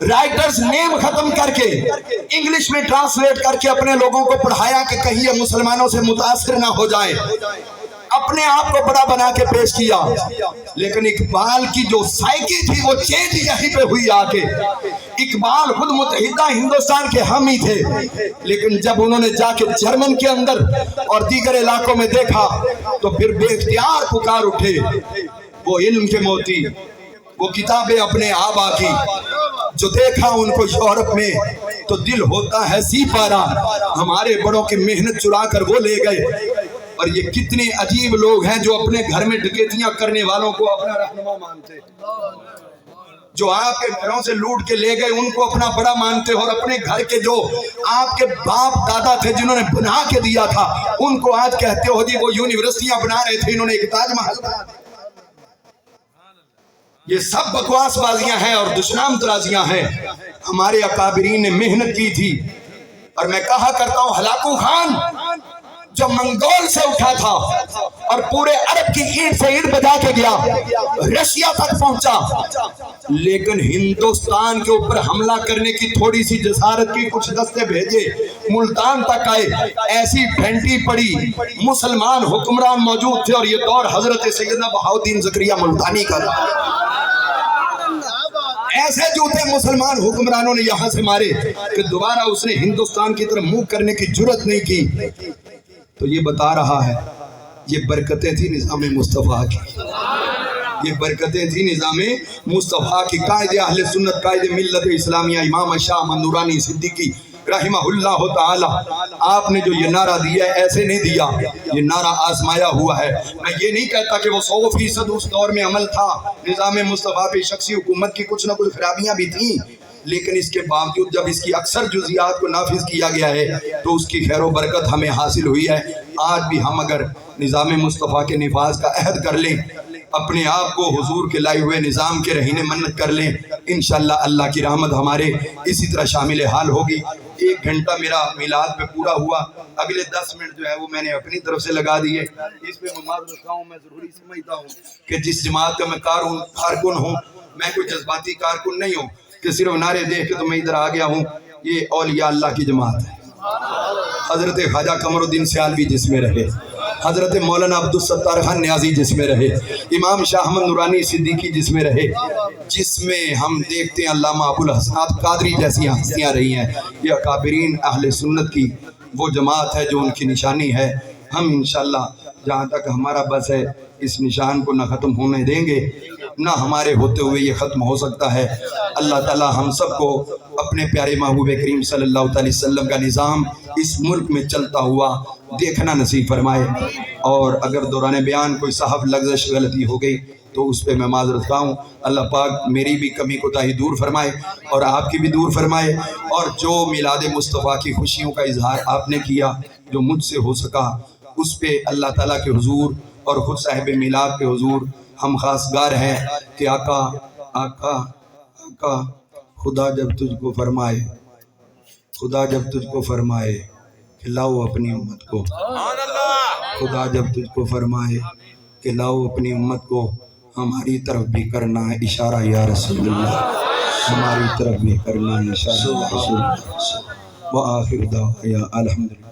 رائٹرز نیم ختم کر کے انگلش میں ٹرانسلیٹ کر کے اپنے لوگوں کو پڑھایا کہ کہیں یہ مسلمانوں سے متاثر نہ ہو جائے، اپنے آپ کو بڑا بنا کے پیش کیا۔ لیکن اقبال کی جو سائیکی تھی وہ چینج یہیں پہ ہوئی آ کے۔ اقبال خود متحدہ ہندوستان کے حامی تھے، لیکن جب انہوں نے جا کے جرمن کے اندر اور دیگر علاقوں میں دیکھا تو پھر بے اختیار پکار اٹھے، وہ علم کے موتی، وہ کتابیں اپنے آبا کی، جو دیکھا ان کو یورپ میں تو دل ہوتا ہے سی پارا، ہمارے بڑوں کی محنت چرا کر وہ لے گئے۔ اور یہ کتنے عجیب لوگ ہیں جو اپنے گھر میں ڈکیتیاں کرنے والوں کو اپنا رہنما مانتے، جو آپ کے گھروں سے لوٹ کے لے گئے ان کو اپنا بڑا مانتے، اور اپنے گھر کے جو آپ کے باپ دادا تھے جنہوں نے بنا کے دیا تھا ان کو آج کہتے ہو جی وہ یونیورسٹیاں بنا رہے تھے، انہوں نے ایک تاج محل بنا دیا۔ یہ سب بکواس بازیاں ہیں اور دشنام ترازیاں ہیں۔ ہمارے اکابرین نے محنت کی تھی، اور میں کہا کرتا ہوں ہلاکو خان جو منگول سے اٹھا تھا اور پورے عرب کی اینٹ سے اینٹ بجا کے گیا، رشیا تک پہنچا، لیکن ہندوستان کے اوپر حملہ کرنے کی تھوڑی سی جسارت کی، کچھ دستے بھیجے، ملتان تک آئے، ایسی پھینٹی پڑی، مسلمان حکمران موجود تھے، اور یہ دور حضرت سیدنا بہاؤالدین زکریا ملتانی کا تھا۔ ایسے جوتے مسلمان حکمرانوں نے یہاں سے مارے کہ دوبارہ اس نے ہندوستان کی طرف منہ کرنے کی جرت نہیں کی۔ تو یہ بتا رہا ہے یہ برکتیں تھی نظام مصطفیٰ کی، یہ برکتیں تھی نظام مصطفیٰ کی۔ قائد اہل سنت، قائد ملت اسلامیہ امام شاہ احمد نورانی صدیقی رحمہ اللہ تعالی، آپ نے جو یہ نعرہ دیا ہے ایسے نہیں دیا، یہ نعرہ آزمایا ہوا ہے۔ میں یہ نہیں کہتا کہ وہ 100% اس دور میں عمل تھا، نظام مصطفیٰ پہ شخصی حکومت کی کچھ نہ کچھ خرابیاں بھی تھیں، لیکن اس کے باوجود جب اس کی اکثر جزیات کو نافذ کیا گیا ہے تو اس کی خیر و برکت ہمیں حاصل ہوئی ہے۔ آج بھی ہم اگر نظام مصطفیٰ کے نفاذ کا عہد کر لیں، اپنے آپ کو حضور کے لائے ہوئے نظام کے رہینے منت کر لیں، انشاءاللہ اللہ کی رحمت ہمارے اسی طرح شامل حال ہوگی۔ 1 گھنٹہ میرا میلاد پہ پورا ہوا، اگلے 10 منٹ جو ہے وہ میں نے اپنی طرف سے لگا دیے۔ اس میں مماثل رکھا ہوں، میں ضروری سمجھتا ہوں کہ جس جماعت کا میں کارکن ہوں، میں کوئی جذباتی کارکن نہیں ہوں کہ صرف نعرے دیکھ کے تو میں ادھر آ گیا ہوں۔ یہ اولیاء اللہ کی جماعت ہے۔ حضرت خواجہ قمر الدین سیالوی جس میں رہے، حضرت مولانا عبدالستار خان نیازی جس میں رہے، امام شاہ احمد نورانی صدیقی جس میں رہے، جس میں ہم دیکھتے ہیں علامہ ابو الحسنات قادری جیسی ہستیاں رہی ہیں، یہ اکابرین اہل سنت کی وہ جماعت ہے جو ان کی نشانی ہے۔ ہم انشاءاللہ جہاں تک ہمارا بس ہے اس نشان کو نہ ختم ہونے دیں گے، نہ ہمارے ہوتے ہوئے یہ ختم ہو سکتا ہے۔ اللہ تعالی ہم سب کو اپنے پیارے محبوب کریم صلی اللہ علیہ وسلم کا نظام اس ملک میں چلتا ہوا دیکھنا نصیب فرمائے، اور اگر دوران بیان کوئی صاحب لغزش غلطی ہو گئی تو اس پہ میں معذرت خواہ ہوں۔ اللہ پاک میری بھی کمی کوتاہی دور فرمائے اور آپ کی بھی دور فرمائے، اور جو میلاد مصطفیٰ کی خوشیوں کا اظہار آپ نے کیا جو مجھ سے ہو سکا، اس پہ اللہ تعالیٰ کے حضور اور خود صاحب میلاد کے حضور ہم خاصگار ہیں کہ آقا آقا آقا خدا جب تجھ کو فرمائے، خدا جب تجھ کو فرمائے کہ لاؤ اپنی امت کو، خدا جب تجھ کو فرمائے کہ لاؤ اپنی امت کو، ہماری طرف بھی کرنا ہے اشارہ یا رسول اللہ، ہماری طرف بھی کرنا ہے اشارہ یا رسول اللہ۔ وآخر دعوانا الحمدللہ۔